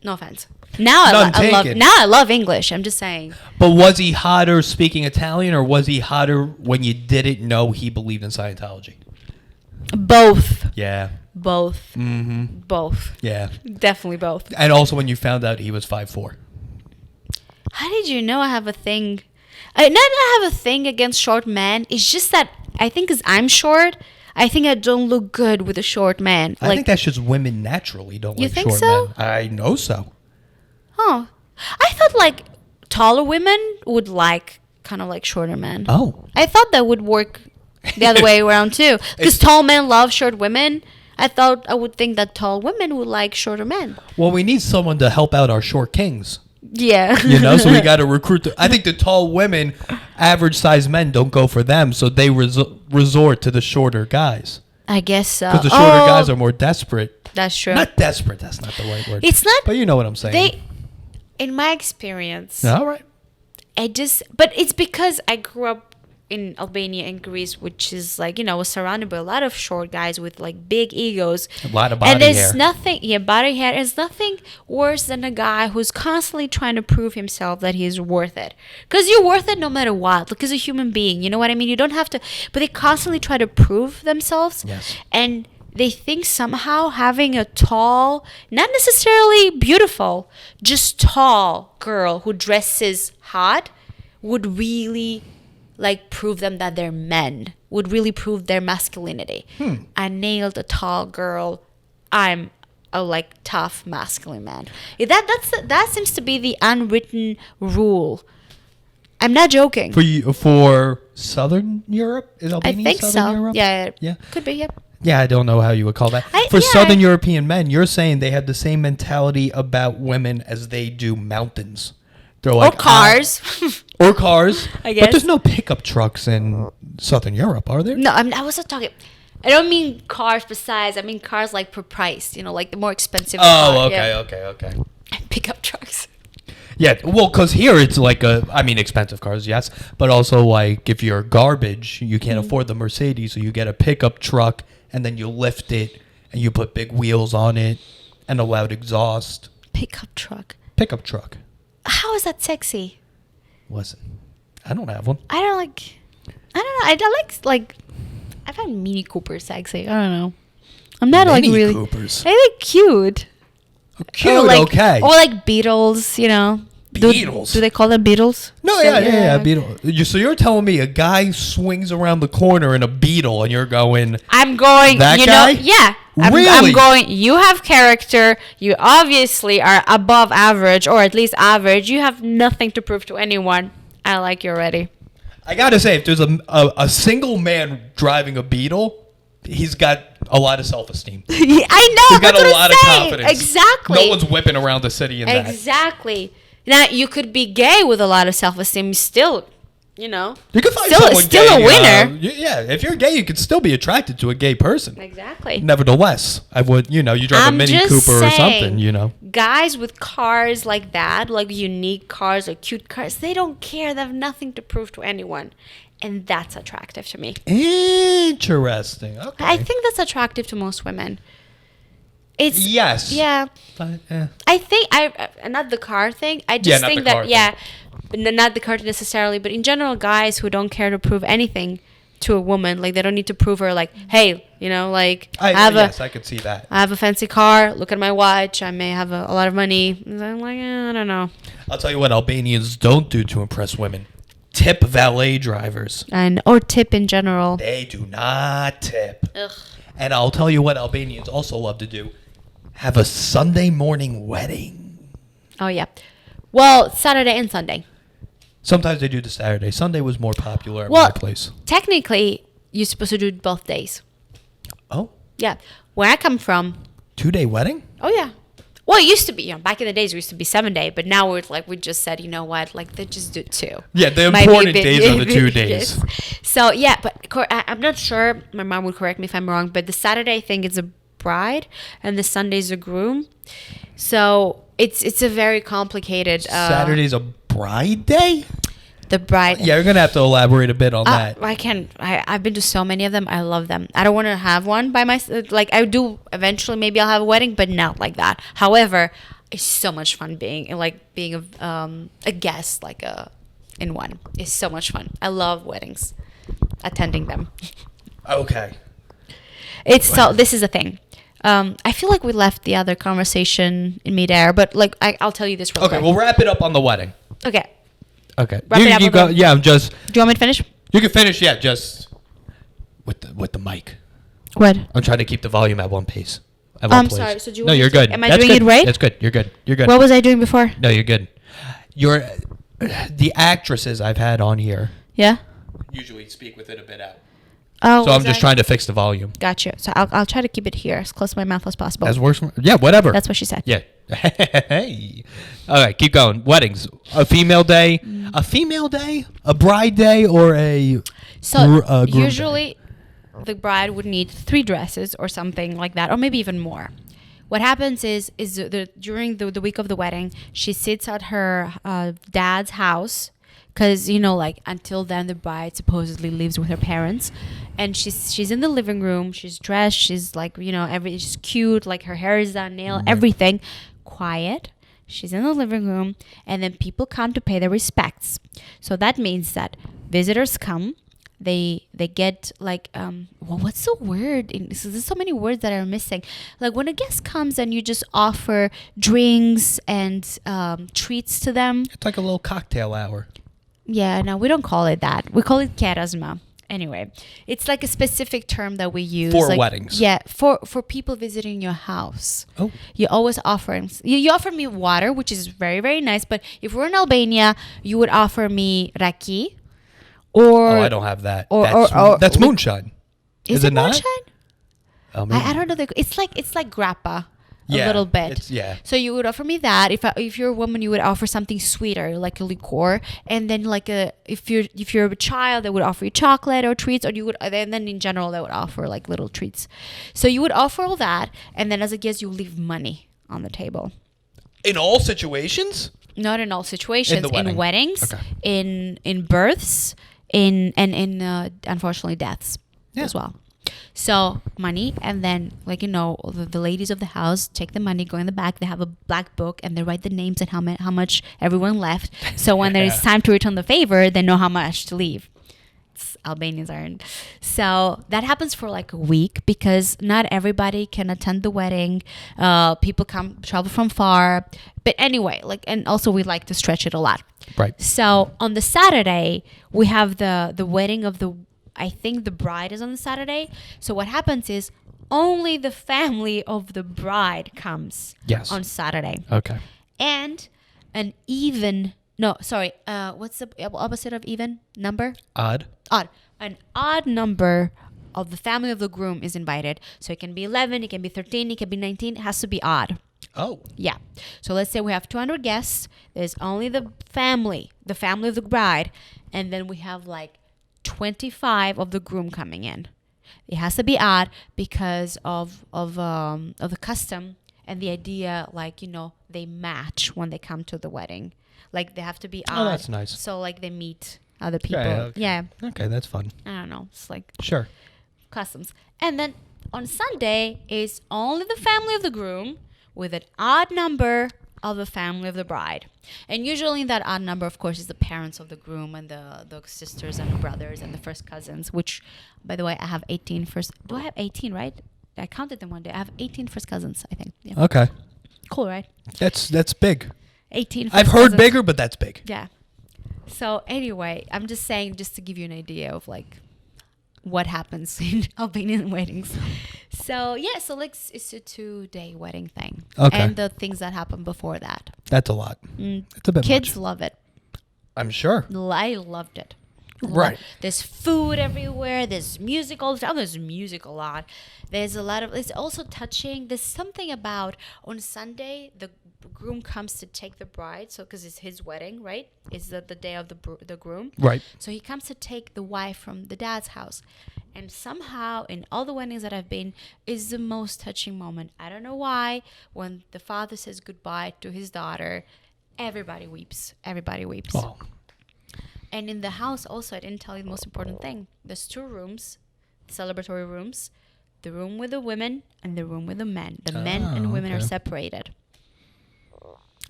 No offense. Now I love English. I'm just saying. But was he hotter speaking Italian, or was he hotter when you didn't know he believed in Scientology? Both. Yeah. Both. Mm-hmm. Both. Yeah. Definitely both. And also when you found out he was 5'4". How did you know I have a thing? Not that I have a thing against short men. It's just that I think because I'm short, I think I don't look good with a short man. I think that's just women naturally don't like short men. I know so. Oh. I thought like taller women would like kind of like shorter men. Oh. I thought that would work the other way around too. Because tall men love short women. I would think that tall women would like shorter men. Well, we need someone to help out our short kings. Yeah. So we got to recruit. I think the tall women, average size men don't go for them, so they resort to the shorter guys. I guess so. Because the shorter guys are more desperate. That's true. Not desperate. That's not the right word. It's not. But you know what I'm saying. In my experience. All right. But it's because I grew up in Albania and Greece, which is like, was surrounded by a lot of short guys with like big egos. A lot of body hair. And there's nothing, body hair. There's nothing worse than a guy who's constantly trying to prove himself that he's worth it. Because you're worth it no matter what. Like as a human being, you know what I mean? You don't have to, but they constantly try to prove themselves. Yes. And they think somehow having a tall, not necessarily beautiful, just tall girl who dresses hot would really like prove them that they're men, would really prove their masculinity. I nailed a tall girl. I'm a like tough masculine man. That seems to be the unwritten rule. I'm not joking. For Southern Europe? Is Albania I think Southern so. Europe? Yeah. Could be, yep. Yeah, I don't know how you would call that. Southern European men, you're saying they have the same mentality about women as they do mountains. They're like, or cars. Or cars. I guess. But there's no pickup trucks in Southern Europe, are there? No, I was not talking. I don't mean cars per size. I mean cars like per price. Like the more expensive. Oh, okay. Pickup trucks. Yeah, well, because here it's like expensive cars, yes. But also, like, if you're garbage, you can't afford the Mercedes, so you get a pickup truck, and then you lift it, and you put big wheels on it, and a loud exhaust. Pickup truck. How is that sexy? Listen, I don't have one. I don't know. I like. I find Mini Cooper sexy. I don't know. I'm not Mini like really. Coopers. I like cute. Oh, cute. Okay. Or like Beetles. Beetles. Do they call them Beetles? No, yeah, Beetle. So you're telling me a guy swings around the corner in a Beetle, and you're going? I'm going. That guy? Yeah. Really? I'm going. You have character. You obviously are above average, or at least average. You have nothing to prove to anyone. I like you already. I gotta say, if there's a single man driving a Beetle, he's got a lot of self-esteem. I know. He's got a lot of confidence. Exactly. No one's whipping around the city in that. Exactly. Now you could be gay with a lot of self-esteem. Still, you could find someone still gay, a winner. Yeah, if you're gay, you could still be attracted to a gay person. Exactly. Nevertheless, I would, you drive a Mini Cooper or something, Guys with cars like that, like unique cars or cute cars, they don't care. They have nothing to prove to anyone. And that's attractive to me. Interesting. Okay. I think that's attractive to most women. Yes. Yeah. But, I think not the car thing. I just think that not the car necessarily, but in general, guys who don't care to prove anything to a woman, like they don't need to prove her, like, hey, I could see that. I have a fancy car. Look at my watch. I may have a lot of money. And I'm like, I don't know. I'll tell you what Albanians don't do to impress women. tip valet drivers. Or tip in general. They do not tip. Ugh. And I'll tell you what Albanians also love to do. Have a Sunday morning wedding. Oh, yeah. Well, Saturday and Sunday. Sometimes they do the Saturday. Sunday was more popular at my place. Technically, you're supposed to do it both days. Oh? Yeah. Where I come from. 2-day wedding? Oh, yeah. Well, it used to be, back in the days, it used to be 7-day, but now we just said, you know what, they just do 2. Yeah, the important days are the 2 days. So, yeah, but I'm not sure, my mom would correct me if I'm wrong, but the Saturday, I think, is a bride, and the Sunday's a groom. So, it's a very complicated... Saturday's a bride day? The bride. Yeah, you're going to have to elaborate a bit on that. I've been to so many of them. I love them. I don't want to have one by myself. I do eventually. Maybe I'll have a wedding, but not like that. However, it's so much fun being a guest, in one. It's so much fun. I love weddings, attending them. Okay. This is the thing. I feel like we left the other conversation in midair, but I'll tell you this real quick. Okay, we'll wrap it up on the wedding. Okay. Okay. You go. Yeah, I'm just. Do you want me to finish? You can finish. Yeah, just with the mic. What? I'm trying to keep the volume at one pace. I'm sorry. So do you? No, you're good. Am I doing it right? That's good. You're good. You're good. What was I doing before? No, you're good. The actresses I've had on here. Yeah. Usually speak with it a bit out. Oh. So I'm just trying to fix the volume. Gotcha. So I'll try to keep it here as close to my mouth as possible. As works. Yeah, whatever. That's what she said. Yeah. Hey. All right, keep going. Weddings. A female day. A female day. A bride day, or a. So usually, the bride would need 3 dresses or something like that, or maybe even more. What happens is during the week of the wedding, she sits at her dad's house. Because, until then, the bride supposedly lives with her parents. And she's in the living room. She's dressed. She's, she's cute. Her hair is done, nail, everything. Quiet. She's in the living room. And then people come to pay their respects. So that means that visitors come. They get, what's the word? There's so many words that are missing. When a guest comes and you just offer drinks and treats to them. It's like a little cocktail hour. Yeah, no, we don't call it that. We call it kerasma. Anyway, it's a specific term that we use. For weddings. Yeah, for people visiting your house. Oh. You always offer... You offer me water, which is very, very nice. But if we're in Albania, you would offer me raki. Or... Oh, I don't have that. That's moonshine. Is it moonshine? I don't know. It's like grappa. Yeah, a little bit. Yeah. So you would offer me that. If you're a woman, you would offer something sweeter, like a liqueur, and then if you're a child, they would offer you chocolate or treats, or and then in general they would offer little treats. So you would offer all that, and then as a guest, you leave money on the table. In all situations? Not in all situations. In weddings, okay. in births, in unfortunately deaths as well. So money, and then the ladies of the house take the money, go in the back. They have a black book and they write the names and how much everyone left. So when there is time to return the favor, they know how much to leave. Albanians aren't. So that happens for a week because not everybody can attend the wedding. People travel from far. But anyway, and also we like to stretch it a lot. Right. So on the Saturday, we have the wedding of I think the bride is on the Saturday. So what happens is only the family of the bride comes on Saturday. Okay. And what's the opposite of even? Number? Odd. An odd number of the family of the groom is invited. So it can be 11, it can be 13, it can be 19. It has to be odd. Oh. Yeah. So let's say we have 200 guests. There's only the family of the bride. And then we have 25 of the groom coming in. It has to be odd because of the custom and the idea, they match when they come to the wedding. They have to be odd. Oh, that's nice. So they meet other people. Okay. Yeah. Okay, that's fun. I don't know. It's sure. Customs. And then on Sunday is only the family of the groom with an odd number of the family of the bride. And usually that odd number, of course, is the parents of the groom and the sisters and the brothers and the first cousins, which, by the way, I have 18 first. Do I have 18, right? I counted them one day. I have 18 first cousins, I think. Yeah. Okay. Cool, right? That's big. 18 first I've heard cousins. bigger, but that's big. Yeah. So anyway, I'm just saying, just to give you an idea of like what happens in Albanian weddings. So yeah, so like it's a 2-day wedding thing. Okay. And the things that happen before that. That's a lot. It's a bit Kids much. love it. I'm sure. I loved it. Right. There's food everywhere. There's music all the time. There's music a lot. There's a lot of. It's also touching. There's something about on Sunday the groom comes to take the bride. So because it's his wedding, right? It's the day of the groom. Right. So he comes to take the wife from the dad's house, and somehow in all the weddings that I've been, is the most touching moment. I don't know why. When the father says goodbye to his daughter, everybody weeps. Everybody weeps. Oh. And in the house also, I didn't tell you the most important thing. There's 2 rooms, celebratory rooms. The room with the women and the room with the men. The men and women are separated.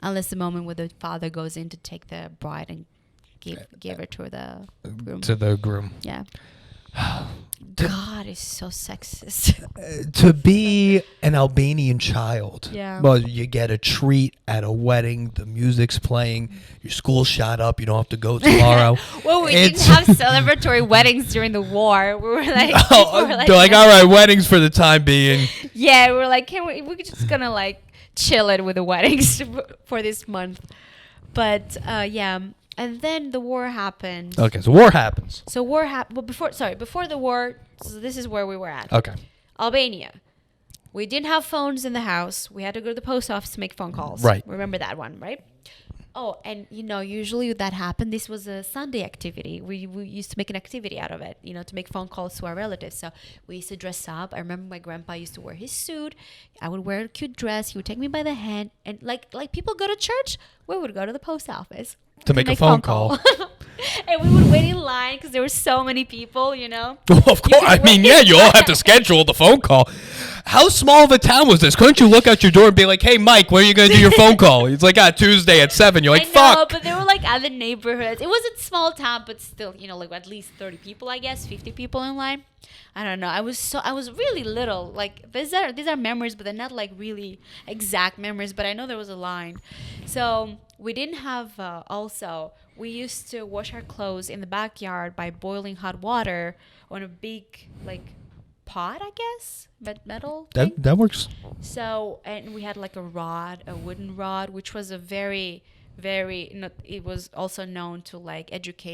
Unless the moment where the father goes in to take the bride and give her to the groom. To the groom. Yeah. God, it's so sexist. To be an Albanian child, Yeah. well, you get a treat at a wedding. The music's playing. Your school's shot up. You don't have to go tomorrow. Well, we didn't have celebratory weddings during the war. We were like, they're like, all right, weddings for the time being. Yeah, we're like, we're just gonna like chill it with the weddings for this month. But yeah. And then the war happened. Okay, so war happens. So war happened. Well, before the war. So this is where we were at. Okay. Albania. We didn't have phones in the house. We had to go to the post office to make phone calls. Right. Remember that one, right? Oh, and usually that happened. This was a Sunday activity. We used to make an activity out of it, to make phone calls to our relatives. So we used to dress up. I remember my grandpa used to wear his suit. I would wear a cute dress. He would take me by the hand, and like people go to church, we would go to the post office to make a phone call. And we would wait in line because there were so many people, Of course. I mean, yeah, you all have to schedule the phone call. How small of a town was this? Couldn't you look out your door and be like, hey, Mike, when are you going to do your phone call? He's like, Tuesday at 7. You're like, fuck. No, but there were like other neighborhoods. It was a small town, but still, like at least 30 people, I guess, 50 people in line. I don't know. I was really little. Like these are memories, but they're not like really exact memories. But I know there was a line. So we didn't have. Also, we used to wash our clothes in the backyard by boiling hot water on a big like pot, I guess, but metal. That works. So and we had like a wooden rod, which was a very it was also known to like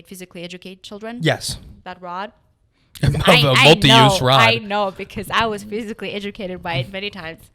physically educate children. Yes. That rod. A multi-use rod. I know because I was physically educated by it many times.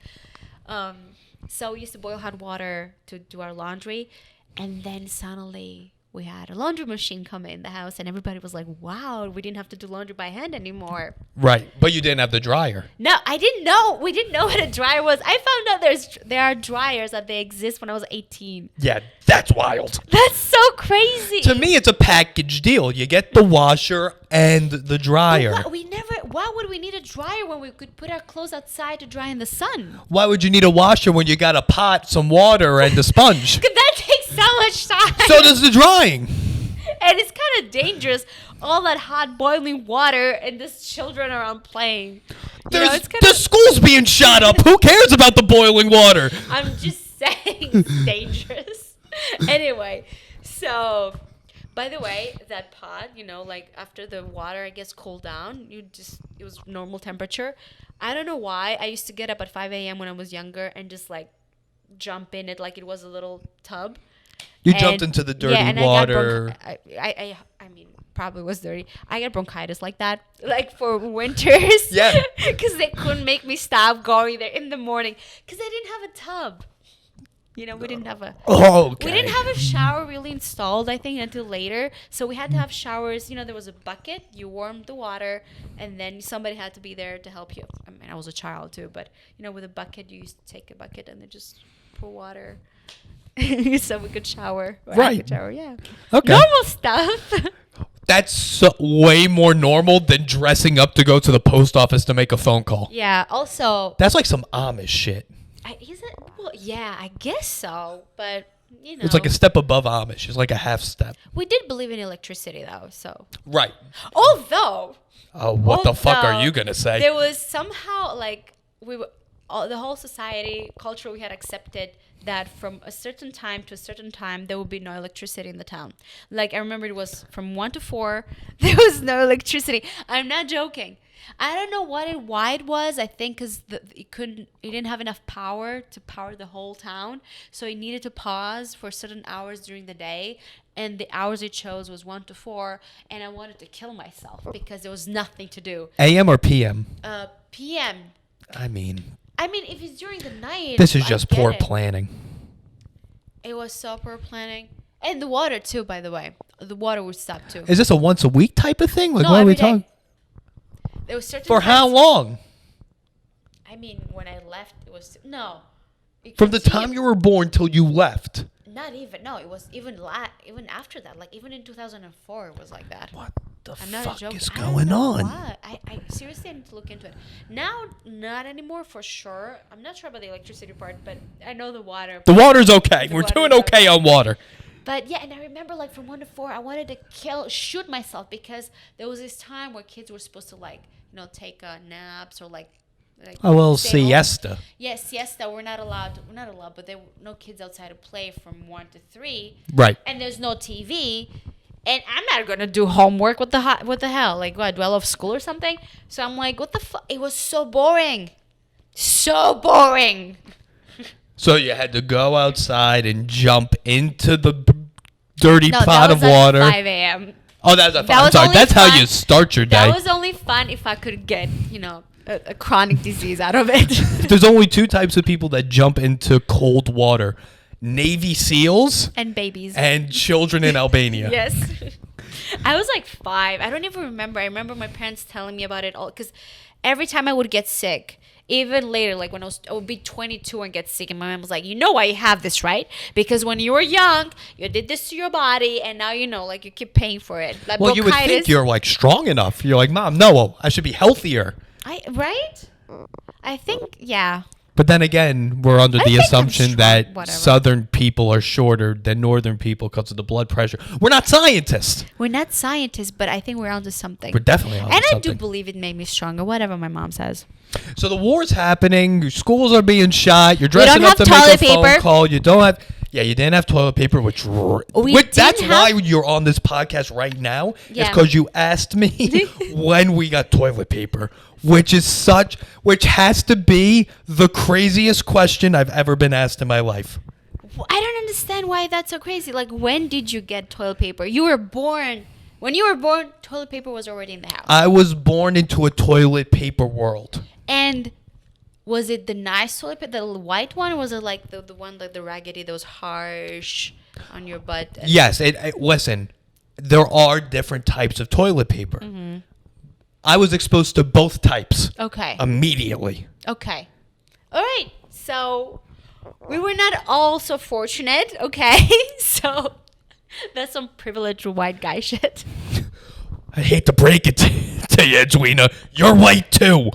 So we used to boil hot water to do our laundry, and then suddenly we had a laundry machine come in the house, and everybody was like, wow, we didn't have to do laundry by hand anymore. Right, but you didn't have the dryer. No, I didn't know. We didn't know what a dryer was. I found out there are dryers that they exist when I was 18. Yeah, that's wild. That's so crazy. To me, it's a package deal. You get the washer and the dryer. Why would we need a dryer when we could put our clothes outside to dry in the sun? Why would you need a washer when you got a pot, some water, and a sponge? Because that takes so much time. So does the drying. And it's kind of dangerous. All that hot boiling water and there's children around playing. The school's being shot up. Who cares about the boiling water? I'm just saying it's dangerous. Anyway, so by the way, that pot, like after the water, I guess, cooled down, it was normal temperature. I don't know why. I used to get up at 5 a.m. when I was younger and just like jump in it like it was a little tub. You jumped into the dirty water. I mean, probably was dirty. I got bronchitis like that, like for winters. Yeah. Because they couldn't make me stop going there in the morning because I didn't have a tub. We didn't have we didn't have a shower really installed, I think, until later. So we had to have showers. There was a bucket. You warmed the water, and then somebody had to be there to help you. I mean, I was a child too, but with a bucket, you used to take a bucket and then just pour water. So we could shower. Right. I could shower, yeah. Okay. Normal stuff. That's way more normal than dressing up to go to the post office to make a phone call. Yeah. Also, that's like some Amish shit. Is it? Well, yeah, I guess so. But it's like a step above Amish. It's like a half step. We did believe in electricity, though. So right. Although. What the fuck are you gonna say? There was somehow like we were. the whole society culture, we had accepted that from a certain time to a certain time there would be no electricity in the town. Like I remember it was from 1 to 4 there was no electricity. I'm not joking. I don't know why it was. I think because it didn't have enough power to power the whole town, so it needed to pause for certain hours during the day, and the hours it chose was 1 to 4, and I wanted to kill myself because there was nothing to do. AM or PM? PM. I mean, if it's during the night, this is just poor planning. It was so poor planning. And the water, too, by the way. The water would stop, too. Is this a once a week type of thing? Like, no, what are we every talking? day. There was certain For times, how long? When I left, it was... No. From the time you were born till you left? Not even. No, it was even after that. Like, even in 2004, it was like that. What the I'm not fuck joking. is going on? What? I seriously need to look into it. Now, not anymore for sure. I'm not sure about the electricity part, but I know the water. The water's okay. We're doing okay on water. But yeah, and I remember like from 1 to 4, I wanted to shoot myself because there was this time where kids were supposed to take naps or like a little siesta. Yes, siesta. We're not allowed, but there were no kids outside to play from 1 to 3. Right. And there's no TV. And I'm not going to do homework. What the hell? Like, what, do I love school or something? So I'm like, what the fuck? It was so boring. So boring. So you had to go outside and jump into the dirty pot of water. At 5 a.m. Oh, that's That's how you start your day. That was only fun if I could get, a chronic disease out of it. There's only 2 types of people that jump into cold water. Navy SEALs. And babies. And children in Albania. Yes. I was like 5. I don't even remember. I remember my parents telling me about it all. Because every time I would get sick, even later, like when I would be 22 and get sick, and my mom was like, you know why you have this, right? Because when you were young, you did this to your body, and now you keep paying for it. Like well, you would think you're like strong enough. You're like, Mom, no, I should be healthier. Right? I think, yeah. But then again, we're under the assumption that Southern people are shorter than Northern people because of the blood pressure. We're not scientists. But I think we're onto something. We're definitely onto something. And I do believe it made me stronger, whatever my mom says. So the war's happening. Schools are being shot. You're dressing up to make a phone call. You don't have... Yeah, you didn't have toilet paper, that's why you're on this podcast right now. Yeah. It's because you asked me when we got toilet paper, which has to be the craziest question I've ever been asked in my life. I don't understand why that's so crazy. Like, when did you get toilet paper? You were born. When you were born, toilet paper was already in the house. I was born into a toilet paper world. And... was it the nice toilet paper, the white one, or was it like the one like the raggedy that was harsh on your butt? Yes. Listen, there are different types of toilet paper. Mm-hmm. I was exposed to both types. Okay. Immediately. Okay. All right. So we were not all so fortunate. Okay. So that's some privileged white guy shit. I hate to break it to you, Edwina. You're white too.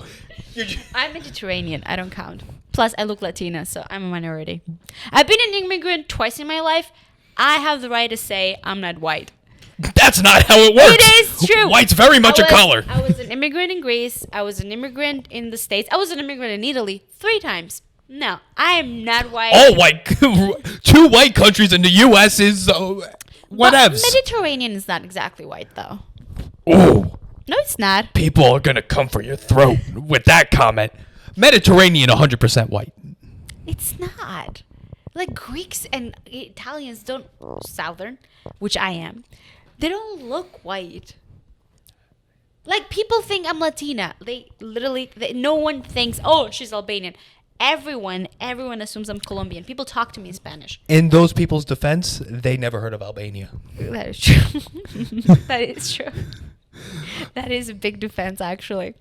I'm Mediterranean. I don't count. Plus, I look Latina, so I'm a minority. I've been an immigrant twice in my life. I have the right to say I'm not white. That's not how it works. It is true. White's very much a color. I was an immigrant in Greece. I was an immigrant in the States. I was an immigrant in Italy 3 times. No, I am not white. All white. 2 white countries in the U.S. is whatevs. Mediterranean is not exactly white, though. Ooh. No, it's not. People are going to come for your throat with that comment. Mediterranean, 100% white. It's not. Like, Greeks and Italians don't... Southern, which I am. They don't look white. Like, people think I'm Latina. They literally... no one thinks, oh, she's Albanian. Everyone assumes I'm Colombian. People talk to me in Spanish. In those people's defense, they never heard of Albania. That is true. That is true. That is a big defense, actually.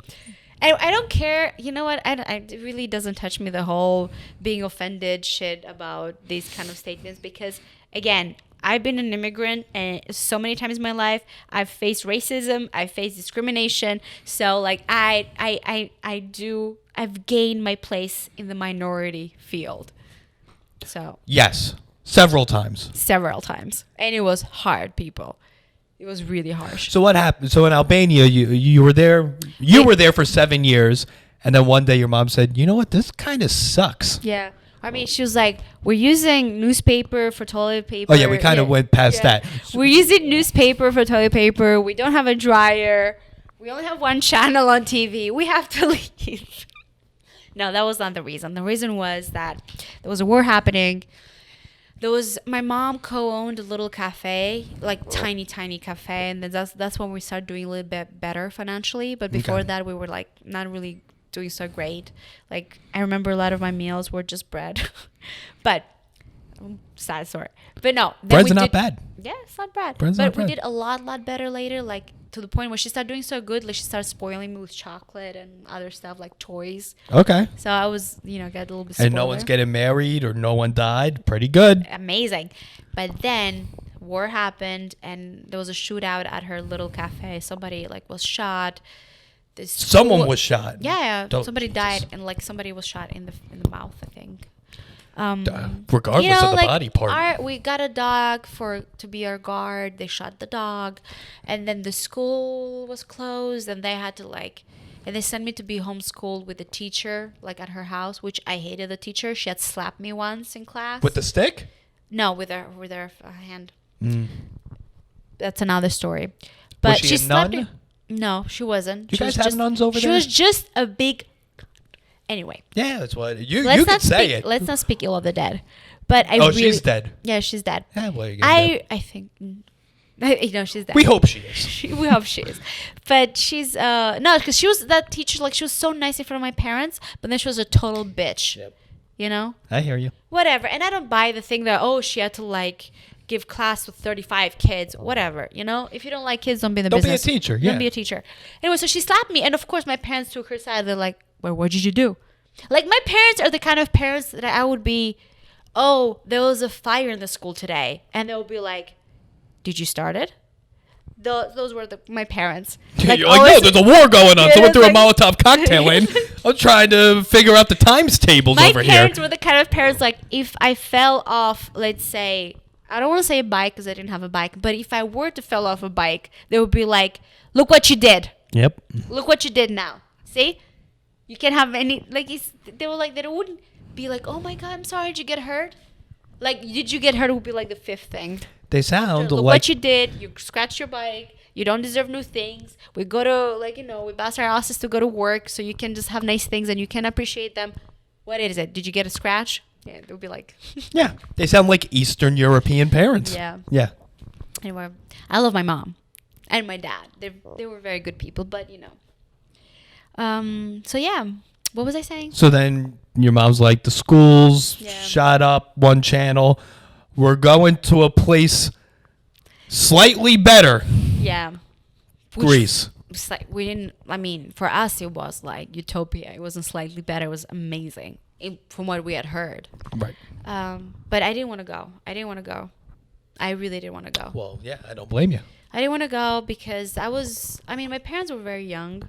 I don't care. You know what? It really doesn't touch me, the whole being offended shit about these kind of statements. Because, again, I've been an immigrant and so many times in my life. I've faced racism. I've faced discrimination. So, like, I've gained my place in the minority field. So. Yes. Several times. And it was hard, people. It was really harsh. So what happened? So in Albania, you were there. You were there for 7 years, And then one day your mom said, you know what, this kind of sucks. Yeah. I mean, she was like, we're using newspaper for toilet paper. Oh, yeah, we kind of went past that. We're using newspaper for toilet paper. We don't have a dryer. We only have one channel on TV. We have to leave. No, that was not the reason. The reason was that there was a war happening. My mom co-owned a little cafe, like tiny cafe. And then that's when we started doing a little bit better financially. But before that, we were like not really doing so great. Like I remember a lot of my meals were just bread. But sad story. But no, bread's not bad. Yeah, it's not bad. Bread's not bad. We did a lot better later, like to the point where she started doing so good, like she started spoiling me with chocolate and other stuff like toys. Okay. So I was, get a little bit spoiler. And no one's getting married or no one died. Pretty good. Amazing. But then war happened and there was a shootout at her little cafe. Somebody was shot. Someone was shot. Yeah, somebody died, and somebody was shot in the mouth, I think. Regardless of the body part. We got a dog to be our guard. They shot the dog, and then the school was closed, and they had to and they sent me to be homeschooled with a teacher, at her house, which I hated the teacher. She had slapped me once in class. With the stick? No, with her hand. That's another story. But was she a slapped nun? me. No, she wasn't. Do you guys have nuns over there? She was just a big... Anyway. Yeah, that's what... You could say it. Let's not speak ill of the dead. But she's dead. Yeah, she's dead. Yeah, what are you gonna do? I think... she's dead. We hope she is. We hope she is. But she's... No, because she was that teacher, she was so nice in front of my parents, but then she was a total bitch. Yep. You know? I hear you. Whatever. And I don't buy the thing that, she had to, give class with 35 kids, whatever, If you don't like kids, don't be in the business. Don't be a teacher, yeah. Don't be a teacher. Anyway, so she slapped me, and of course my parents took her side. They're like, well, what did you do? My parents are the kind of parents that I would be, there was a fire in the school today. And they'll be like, did you start it? Those were my parents. You're no, there's a war going on. Someone threw a Molotov cocktail in. I'm trying to figure out the times tables over here. My parents were the kind of parents, if I fell off, let's say, I don't want to say a bike because I didn't have a bike, but if I were to fall off a bike, they would be like, look what you did. Yep. Look what you did now. See? You can't have any, they wouldn't be like, oh my God, I'm sorry, did you get hurt? Did you get hurt would be the fifth thing. They sound look what you did. You scratched your bike. You don't deserve new things. We go to, we bust our asses to go to work so you can just have nice things and you can appreciate them. What is it? Did you get a scratch? Yeah, they would be like... Yeah, they sound like Eastern European parents. Yeah. Yeah. Anyway, I love my mom and my dad. They were very good people, but, So, yeah. What was I saying? So then your mom's like, the schools shot up one channel. We're going to a place slightly better. Yeah. Greece. For us, it was utopia. It wasn't slightly better. It was amazing. From what we had heard. Right. But I didn't want to go. I really didn't want to go. Well, yeah, I don't blame you. I didn't want to go because my parents were very young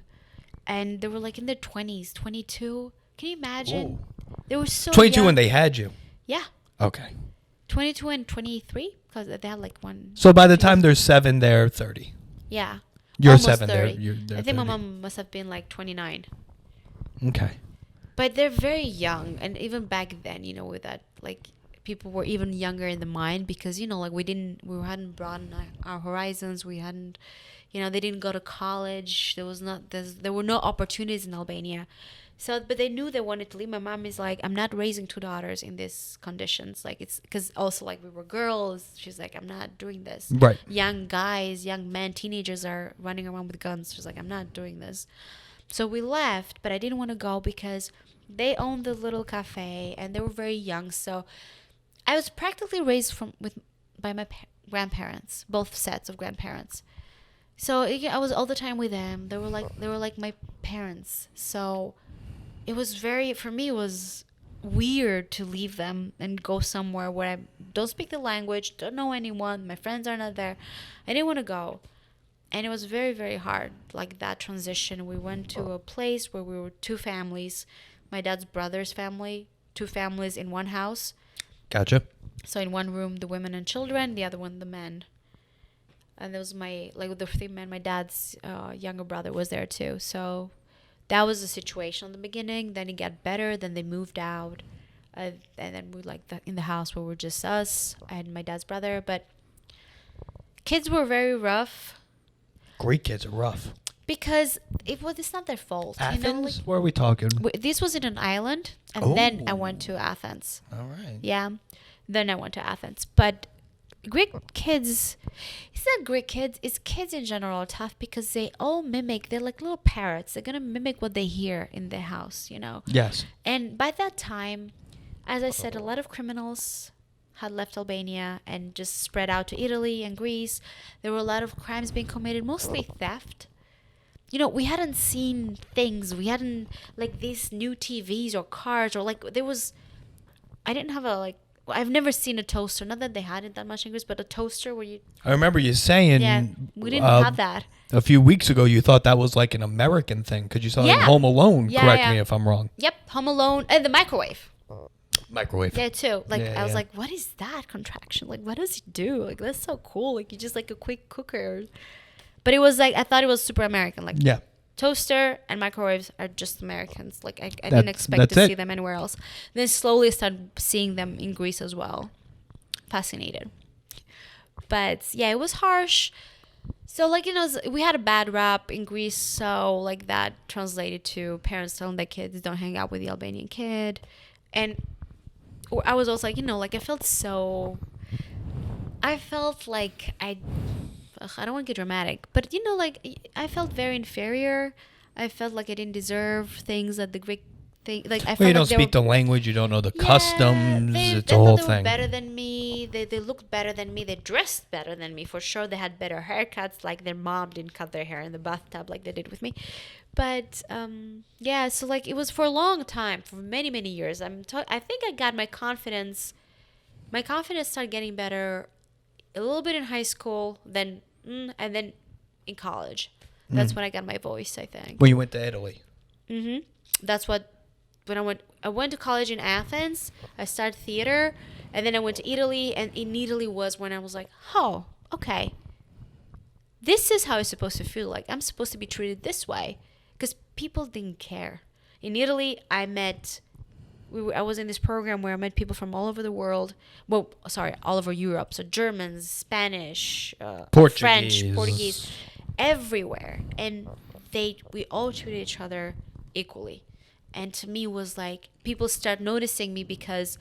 and they were in their 20s, 22. Can you imagine? Ooh. They were so 22 young. when they had you. Yeah. Okay. 22 and 23 because they had one. So by the time they're 7, they're 30. Yeah. You're almost 7, 30. they're I think 30. my mom must have been 29. Okay. But they're very young, and even back then, with that, people were even younger in the mind because, we hadn't broadened our horizons. We hadn't, they didn't go to college. There were no opportunities in Albania. So, but they knew they wanted to leave. My mom is like, I'm not raising 2 daughters in these conditions. It's because also we were girls. She's like, I'm not doing this. Right. Young guys, young men, teenagers are running around with guns. She's like, I'm not doing this. So we left, but I didn't want to go because they owned the little cafe and they were very young. So I was practically raised by my grandparents, both sets of grandparents. So I was all the time with them. They were like my parents. So it was for me, it was weird to leave them and go somewhere where I don't speak the language, don't know anyone, my friends are not there. I didn't want to go. And it was very, very hard, that transition. We went to a place where we were 2 families, my dad's brother's family, 2 families in one house. Gotcha. So in one room, the women and children, the other one, the men. And there was the 3 men, my dad's younger brother was there too. So that was the situation in the beginning. Then it got better. Then they moved out. And then we in the house where we're just us and my dad's brother. But kids were very rough. Greek kids are rough. Because it's not their fault. Athens? You know, like, where are we talking? This was in an island. And then I went to Athens. All right. Yeah. Then I went to Athens. But Greek kids, it's not Greek kids, it's kids in general are tough because they all mimic, they're like little parrots. They're going to mimic what they hear in their house, you know? Yes. And by that time, as I said, a lot of criminals had left Albania and just spread out to Italy and Greece. There were a lot of crimes being committed, mostly theft. You know, we hadn't seen things. We hadn't, like, these new TVs or cars or, like, I didn't have I've never seen a toaster. Not that they had it that much in Greece, but a toaster where you... I remember you saying... Yeah, we didn't have that. A few weeks ago, you thought that was like an American thing because you saw it in Home Alone. Yeah, correct me if I'm wrong. Yep, Home Alone. And the microwave. Microwave. Yeah, too. Like, I was like, what is that contraction? Like, what does it do? Like, that's so cool. Like, you just like a quick cooker. But it was like, I thought it was super American. Like, yeah. Toaster and microwaves are just Americans. Like, I didn't expect to see them anywhere else. Then slowly started seeing them in Greece as well. Fascinated. But, yeah, it was harsh. So, like, you know, we had a bad rap in Greece. So, like, that translated to parents telling their kids, don't hang out with the Albanian kid. And I was also like, you know, like, I felt like I don't want to get dramatic, but, you know, like, I felt very inferior. I felt like I didn't deserve things that the Greek thing. Like, I felt you don't speak the language, you don't know the customs. It's a whole thing. They were better than me. They looked better than me. They dressed better than me for sure. They had better haircuts. Like, their mom didn't cut their hair in the bathtub like they did with me. But yeah, so like it was for a long time, for many years. I think I got my confidence. My confidence started getting better a little bit in high school, and then in college. That's when I got my voice, I think. When you went to Italy. Mhm. That's when I went to college in Athens. I started theater, and then I went to Italy, and in Italy was when I was like, "Oh, okay. This is how it's supposed to feel like. I'm supposed to be treated this way." Because people didn't care. In Italy, I was in this program where I met people from all over the world. Well, sorry, all over Europe. So Germans, Spanish, French, Portuguese, everywhere. And we all treated each other equally. And to me, was like, people start noticing me because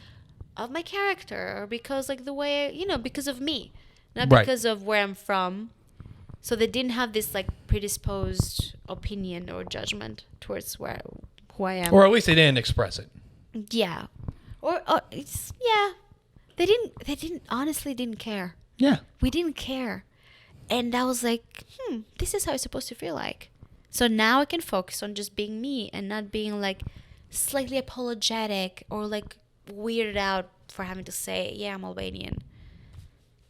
of my character or because like the way, because of me. Not because of where I'm from. So they didn't have this like predisposed opinion or judgment towards who I am. Or at least they didn't express it. Yeah. Or They honestly didn't care. Yeah. We didn't care. And I was like, this is how it's supposed to feel like. So now I can focus on just being me and not being like slightly apologetic or like weirded out for having to say, yeah, I'm Albanian.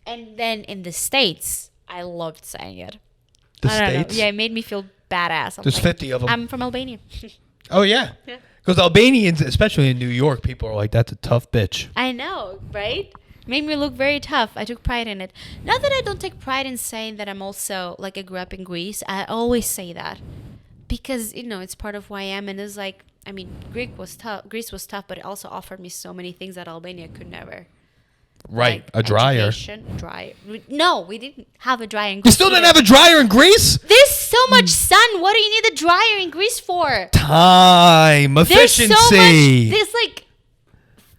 And then in the States, I loved saying it. The States? Know. Yeah, it made me feel badass. There's 50 of them. I'm from Albania. Oh, yeah. Yeah. Because Albanians, especially in New York, people are like, that's a tough bitch. I know, right? Made me look very tough. I took pride in it. Not that I don't take pride in saying that I'm also, like, I grew up in Greece. I always say that. Because, it's part of who I am. And it's like, I mean, Greece was tough, but it also offered me so many things that Albania could never. Right, like a dryer. No, we didn't have a dryer in Greece. You still didn't have a dryer in Greece? There's so much sun. What do you need a dryer in Greece for? Time, efficiency. There's like,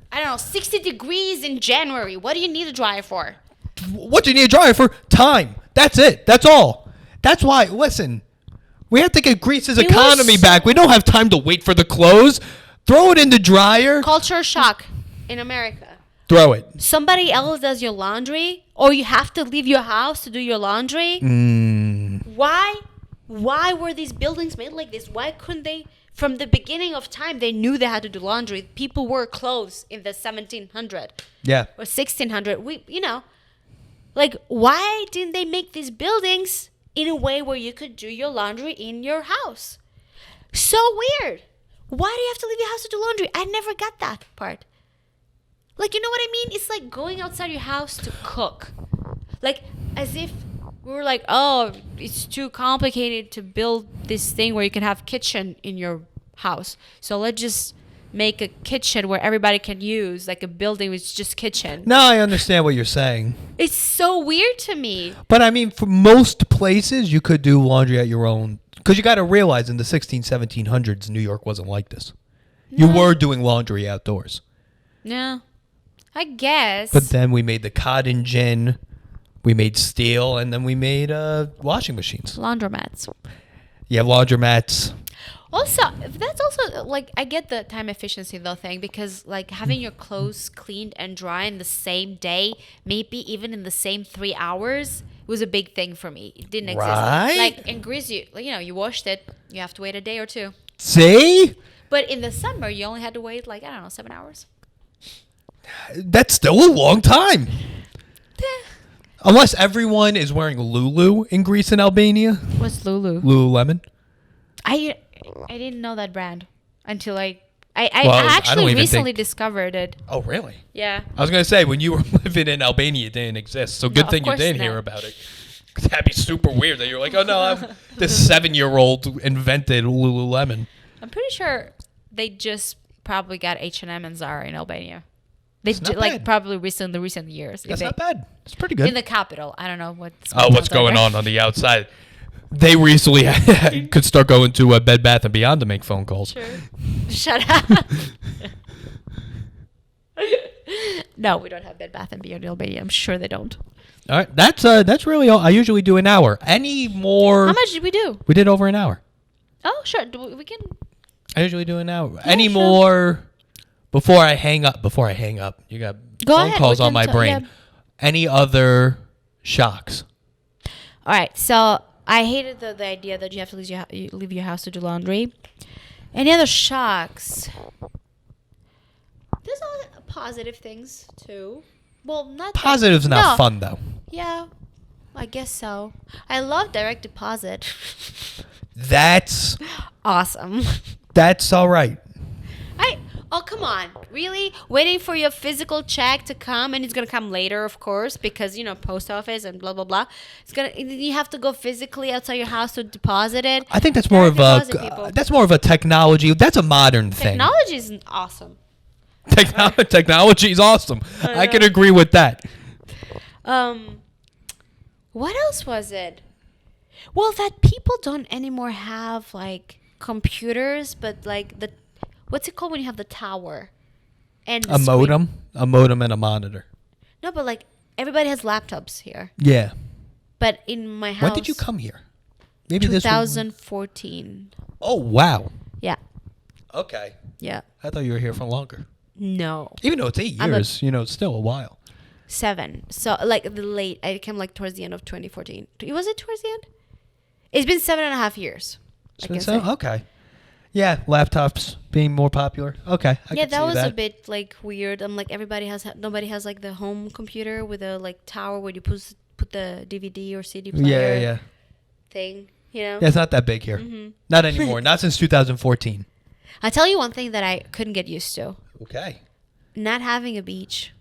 I don't know, 60 degrees in January. What do you need a dryer for? What do you need a dryer for? Time. That's it. That's all. That's why, listen, we have to get Greece's economy back. We don't have time to wait for the clothes. Throw it in the dryer. Culture shock in America. Throw it. Somebody else does your laundry, or you have to leave your house to do your laundry. Why were these buildings made like this? Why couldn't they, from the beginning of time, they knew they had to do laundry. People wore clothes in the 1700. Yeah. Or 1600. Like, why didn't they make these buildings in a way where you could do your laundry in your house? So weird. Why do you have to leave your house to do laundry? I never got that part. Like, you know what I mean? It's like going outside your house to cook. Like, as if we were like, oh, it's too complicated to build this thing where you can have kitchen in your house. So let's just make a kitchen where everybody can use, like a building with just kitchen. No, I understand what you're saying. It's so weird to me. But I mean, for most places, you could do laundry at your own. Because you got to realize in the 1700s, New York wasn't like this. No. You were doing laundry outdoors. Yeah, I guess. But then we made the cotton gin, we made steel, and then we made washing machines. Laundromats. Yeah, laundromats. Also, that's also, like, I get the time efficiency, though, thing, because, like, having your clothes cleaned and dry in the same day, maybe even in the same 3 hours, was a big thing for me. It didn't exist. Right? Like, in Greece, you washed it, you have to wait a day or two. See? But in the summer, you only had to wait, like, I don't know, 7 hours. That's still a long time. Unless everyone is wearing Lulu in Greece and Albania. What's Lulu? Lululemon. I didn't know that brand until I actually recently discovered it. Oh, really? Yeah. I was going to say, when you were living in Albania, it didn't exist. So good thing you didn't hear about it. That'd be super weird that you're like, oh, no, this 7-year-old invented Lululemon. I'm pretty sure they just probably got H&M and Zara in Albania. They probably recent years. That's not bad. It's pretty good. In the capital. I don't know what's going on the outside. They recently could start going to a Bed Bath & Beyond to make phone calls. Sure. Shut up. No, we don't have Bed Bath & Beyond in Albania. I'm sure they don't. All right. That's really all. I usually do an hour. Any more? How much did we do? We did over an hour. Oh, sure. We can. I usually do an hour. Any more? Before I hang up, you got phone calls on my brain. Yeah. Any other shocks? All right. So I hated the idea that you have to leave your house to do laundry. Any other shocks? There's all positive things too. Well, not positive's not fun though. Yeah, I guess so. I love direct deposit. That's awesome. That's all right. Oh, come on. Really? Waiting for your physical check to come, and it's going to come later, of course, because, post office and blah, blah, blah. You have to go physically outside your house to deposit it. I think that's more of a technology. That's a modern thing. Technology is awesome. Technology is awesome. I can agree with that. What else was it? Well, that people don't anymore have, like, computers, but, like, what's it called when you have the tower? And a modem? A modem and a monitor. No, but like everybody has laptops here. Yeah. But in my house. When did you come here? Maybe 2014. Oh, wow. Yeah. Okay. Yeah. I thought you were here for longer. No. Even though it's 8 years, it's still a while. 7. So like I came like towards the end of 2014. Was it towards the end? It's been 7.5 years. Okay. Yeah, laptops being more popular. Okay, I that was a bit like weird. I'm like nobody has like the home computer with a like tower where you put the DVD or CD player. Thing. Yeah, it's not that big here. Mm-hmm. Not anymore. Not since 2014. I'll tell you one thing that I couldn't get used to. Okay. Not having a beach.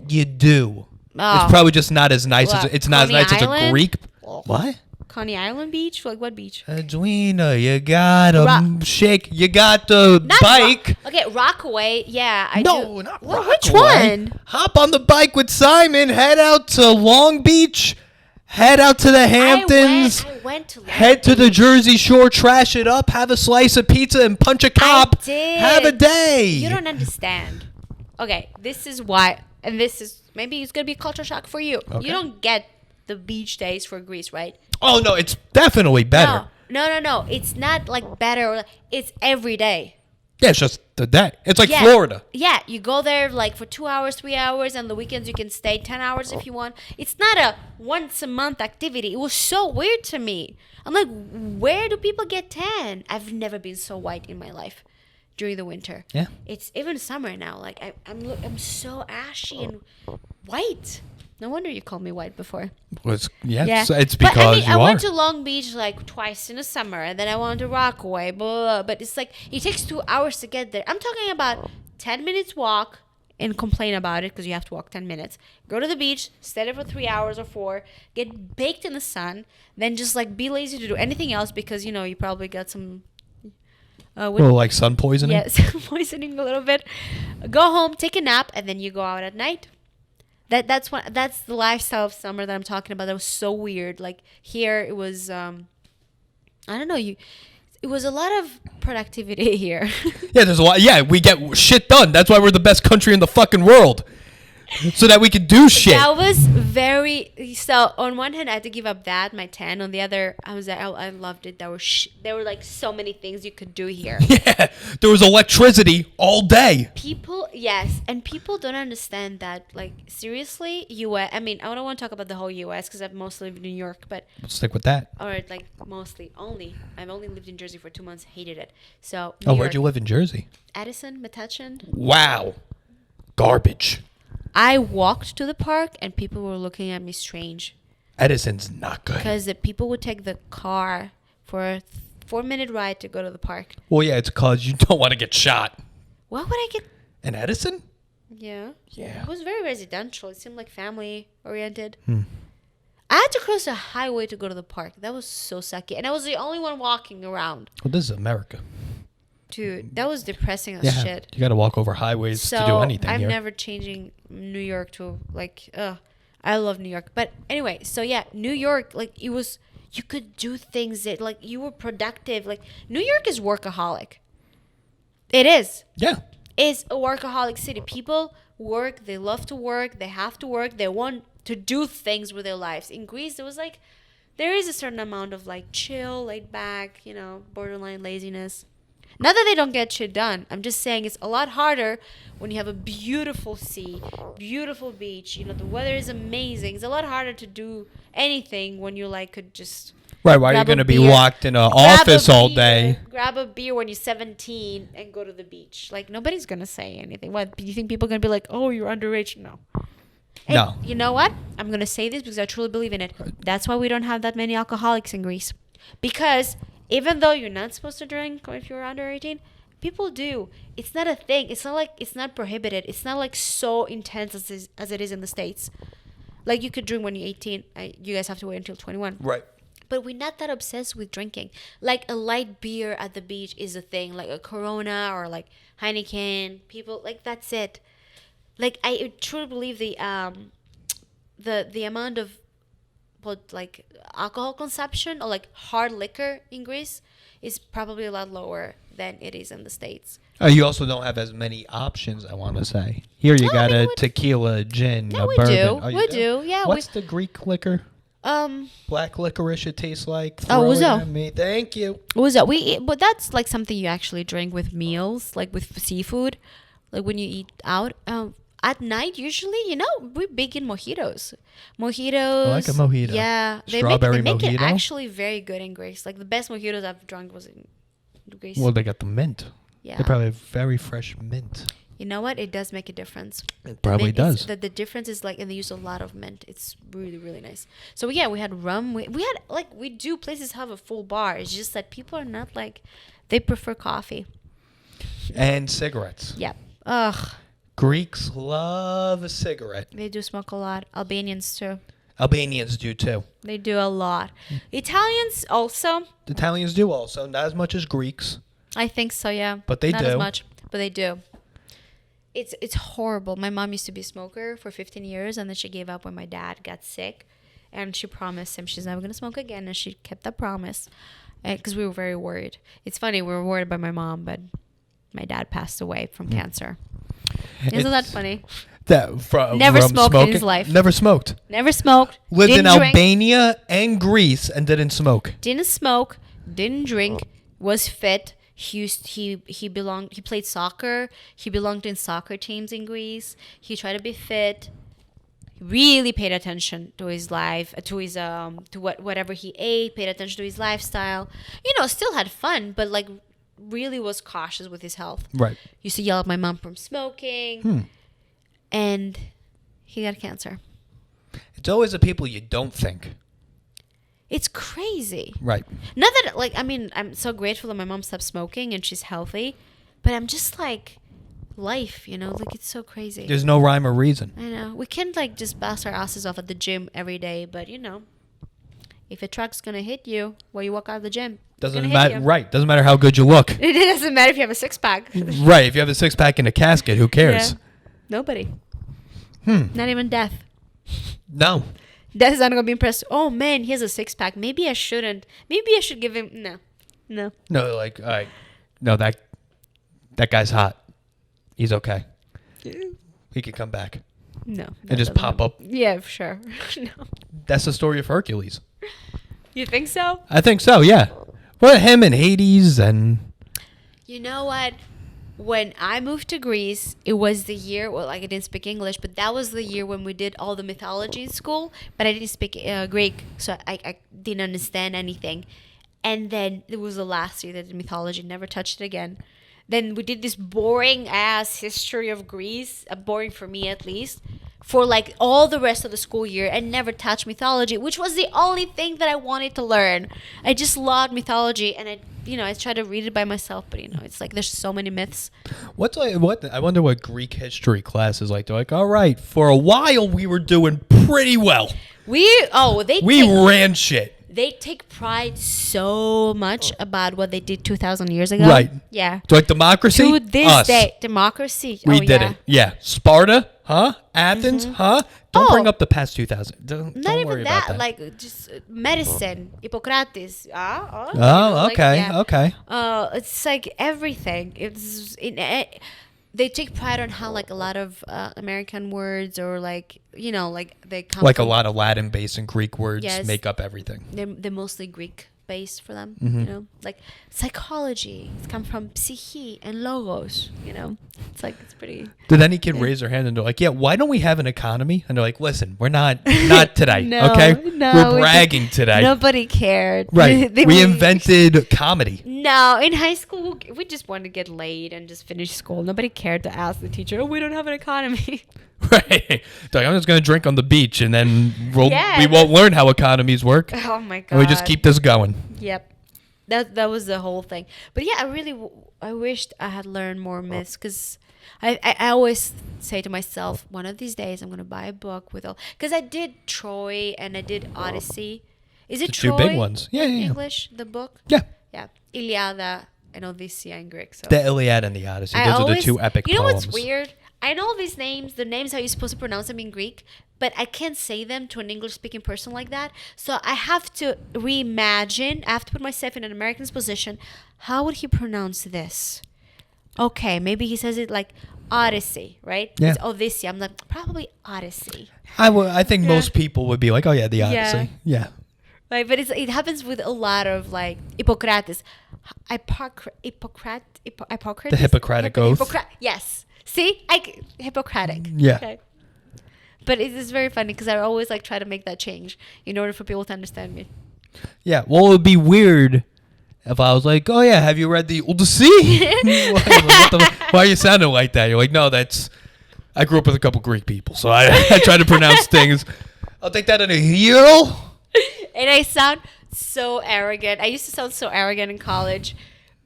You do. Oh. It's probably just not as nice as it's not Coney as nice Island? as a Greek. What? Coney Island Beach? Like what beach? Edwina, you got to shake. You got the bike. Rockaway. Yeah, I do. No, not Rockaway. Which one? Hop on the bike with Simon. Head out to Long Beach. Head out to the Hamptons. I went to Long Head to Beach. the Jersey Shore. Trash it up. Have a slice of pizza and punch a cop. I did. Have a day. You don't understand. Okay, this is why, and this is maybe it's gonna be a culture shock for you. Okay. You don't get the beach days for Greece, right? Oh, no, it's definitely better. No. It's not like better. It's every day. Yeah, it's just the day. It's like Florida. Yeah, you go there like for 2 hours, 3 hours, and the weekends you can stay 10 hours if you want. It's not a once a month activity. It was so weird to me. I'm like, where do people get tan? I've never been so white in my life during the winter. Yeah. It's even summer now. Like I'm so ashy and white. No wonder you called me white before. It's because I went to Long Beach like twice in the summer, and then I went to Rockaway, blah, blah, blah. But it's like, it takes 2 hours to get there. I'm talking about 10 minutes walk and complain about it because you have to walk 10 minutes. Go to the beach, stay there for 3 hours or 4, get baked in the sun, then just like be lazy to do anything else because, you know, you probably got some... like sun poisoning? Yes, poisoning a little bit. Go home, take a nap, and then you go out at night. That's the lifestyle of summer that I'm talking about. That was so weird. Like here, it was I don't know. It was a lot of productivity here. Yeah, there's a lot. Yeah, we get shit done. That's why we're the best country in the fucking world. So that we could do shit. That was very... So, on one hand, I had to give up that, my 10. On the other, I loved it. There were, like, so many things you could do here. Yeah, there was electricity all day. People... Yes, and people don't understand that, like, seriously, U.S... I mean, I don't want to talk about the whole U.S. because I've mostly lived in New York, but... We'll stick with that. Or, like, mostly. I've only lived in Jersey for 2 months. Hated it. So, Where'd you live in Jersey? Addison, Metuchen. Wow. Garbage. I walked to the park and people were looking at me strange. Edison's not good. Because the people would take the car for a 4-minute ride to go to the park. Well, yeah, it's because you don't want to get shot. Why would I get... In Edison? Yeah. Yeah. It was very residential. It seemed like family-oriented. I had to cross a highway to go to the park. That was so sucky. And I was the only one walking around. Well, this is America. Dude, that was depressing as shit. You got to walk over highways to do anything I'm here. never changing New York to, like, I love New York. But anyway, so yeah, New York, like, it was, you could do things that, like, you were productive. Like, New York is workaholic. It is. Yeah. It's a workaholic city. People work, they love to work, they have to work, they want to do things with their lives. In Greece, it was like, there is a certain amount of, like, chill, laid back, you know, borderline laziness. Not that they don't get shit done. I'm just saying it's a lot harder when you have a beautiful sea, beautiful beach. You know, the weather is amazing. It's a lot harder to do anything when you, like, could just... Right, why are you going to be locked in an office all day? Grab a beer when you're 17 and go to the beach. Like, nobody's going to say anything. What, do you think people are going to be like, oh, you're underage? No. And no. You know what? I'm going to say this because I truly believe in it. That's why we don't have that many alcoholics in Greece. Because... even though you're not supposed to drink if you're under 18, people do. It's not a thing. It's not like it's not prohibited. It's not like so intense as it is in the States. Like you could drink when you're 18. You guys have to wait until 21. Right. But we're not that obsessed with drinking. Like a light beer at the beach is a thing. Like a Corona or like Heineken. People like that's it. Like I truly believe the amount of like alcohol consumption or like hard liquor in Greece is probably a lot lower than it is in the States. You also don't have as many options, I want to say. Here you got a tequila, gin, a bourbon. We do. Yeah. What's the Greek liquor? Black licorice it tastes like. Ouzo. Me. Thank you. Ouzo. But that's like something you actually drink with meals, like with seafood, like when you eat out. At night, usually, you know, we're big in mojitos. Mojitos. I like a mojito. Yeah. They make it actually very good in Greece. Like, the best mojitos I've drunk was in Greece. Well, they got the mint. Yeah. They probably have very fresh mint. You know what? It does make a difference. It probably does. The difference is, like, and they use a lot of mint. It's really, really nice. So, yeah, we had rum. We had, like, we do places have a full bar. It's just that people are not, like, they prefer coffee. And cigarettes. Yeah. Ugh. Greeks love a cigarette. They do smoke a lot. Albanians too. Albanians do too. They do a lot. Italians also. Italians do also. Not as much as Greeks. I think so, yeah. But they Not do. as much, but they do. It's horrible. My mom used to be a smoker for 15 years, and then she gave up when my dad got sick. And she promised him she's never going to smoke again, and she kept that promise. Because we were very worried. It's funny, we were worried by my mom, but my dad passed away from cancer. Isn't that funny? Never smoked in his life. Never smoked. Never smoked. Lived in Albania and Greece and didn't smoke. Didn't smoke. Didn't drink. Was fit. He played soccer. He belonged in soccer teams in Greece. He tried to be fit. He really paid attention to his life, to whatever he ate. Paid attention to his lifestyle. You know, still had fun, but like. Really was cautious with his health. Right. Used to yell at my mom from smoking. And he got cancer. It's always the people you don't think. It's crazy. Right. Not that, like, I mean, I'm so grateful that my mom stopped smoking and she's healthy. But I'm just like, life, you know, like it's so crazy. There's no rhyme or reason. I know. We can't like just bust our asses off at the gym every day, but you know, if a truck's gonna hit you while you walk out of the gym, doesn't matter. Right? Doesn't matter how good you look. It doesn't matter if you have a 6-pack. Right? If you have a 6-pack in a casket, who cares? Yeah. Nobody. Not even death. No. Death is not gonna be impressed. Oh man, he has a 6-pack. Maybe I shouldn't. Maybe I should give him. No. No, like, all right. No, that guy's hot. He's okay. He could come back. No. And just pop up. Yeah, sure. No. That's the story of Hercules. You think so? I think so, yeah. Well, him and Hades and... You know what? When I moved to Greece, it was the year, well, like I didn't speak English, but that was the year when we did all the mythology in school, but I didn't speak Greek, so I didn't understand anything. And then it was the last year that I did mythology, never touched it again. Then we did this boring ass history of Greece, boring for me at least, for like all the rest of the school year and never touched mythology, which was the only thing that I wanted to learn. I just loved mythology and I tried to read it by myself, but it's like there's so many myths. I wonder what Greek history class is like. They're like, all right, for a while we were doing pretty well. We ran shit. They take pride so much about what they did 2,000 years ago. Right. Yeah. Like democracy? To this day. Democracy. We did it. Yeah. Sparta? Huh? Athens? Huh? Don't bring up the past 2,000. Don't worry about that. Like just medicine. Hippocrates. Okay. It's like everything. They take pride on how like a lot of American words or like they come like a lot of Latin based and Greek words make up everything. They're mostly Greek based for them. Like psychology. It's come from psyche and logos. It's like it's pretty. Did any kid raise their hand and they're like, yeah, why don't we have an economy? And they're like, listen, we're not today. No, okay, no, we're bragging today. Nobody cared. Right. We invented comedy. No, in high school we just wanted to get laid and just finish school. Nobody cared to ask the teacher, "Oh, we don't have an economy." Right. Like, I'm just going to drink on the beach and then we won't learn how economies work. Oh my God. And we just keep this going. Yep. That was the whole thing. But yeah, I wished I had learned more myths because I always say to myself, one of these days I'm going to buy a book with all, because I did Troy and I did Odyssey. Is it the Troy? 2 big ones. Yeah. English, the book? Yeah. Yeah. Iliada and Odyssey in Greek. So. The Iliad and the Odyssey. Those are the 2 epic poems. You know what's weird? I know all these names, the names how you're supposed to pronounce them in Greek, but I can't say them to an English-speaking person like that. So I have to reimagine. I have to put myself in an American's position. How would he pronounce this? Okay, maybe he says it like Odyssey, right? Yeah. It's Odyssey. I'm like, probably Odyssey. I think most people would be like, oh, yeah, the Odyssey. Yeah. Right, but it happens with a lot of like Hippocrates. Hippocrates. The Hippocratic Oath. Yes. See? Hippocratic. Yeah. Okay. But it is very funny because I always like try to make that change in order for people to understand me. Yeah. Well, it would be weird if I was like, oh, yeah, have you read the Odyssey? Why are you sounding like that? You're like, no, I grew up with a couple Greek people, so I try to pronounce things. I'll take that in a heel. And I sound so arrogant. I used to sound so arrogant in college.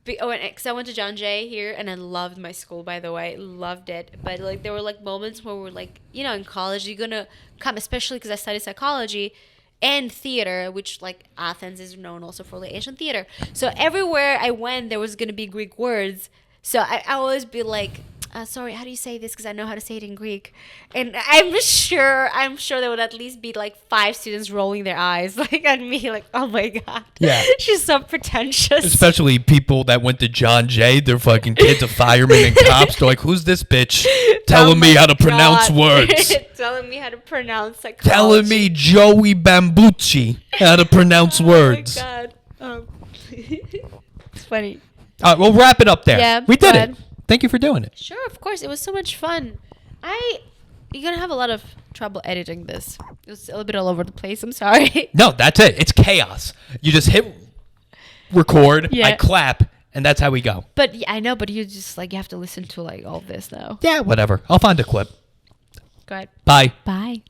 Because I went to John Jay here, and I loved my school, by the way. Loved it. But like there were like moments where we're like, in college, you're going to come, especially because I studied psychology and theater, which like Athens is known also for the ancient theater. So everywhere I went, there was going to be Greek words. So I always be like, sorry, how do you say this? Because I know how to say it in Greek. And I'm sure there would at least be like 5 students rolling their eyes like at me, like, oh my God. Yeah. She's so pretentious. Especially people that went to John Jay. Their fucking kids are firemen and cops. They're like, who's this bitch telling me how to pronounce words? Telling me how to pronounce psychology. Telling me Joey Bambucci how to pronounce words. Oh my God. It's funny. All right, we'll wrap it up there. Yeah, we did it. Thank you for doing it. Sure, of course. It was so much fun. You're going to have a lot of trouble editing this. It was a little bit all over the place. I'm sorry. No, that's it. It's chaos. You just hit record, I clap, and that's how we go. But yeah, I know, but you just like, you have to listen to like all this now. Yeah, whatever. I'll find a clip. Go ahead. Bye. Bye.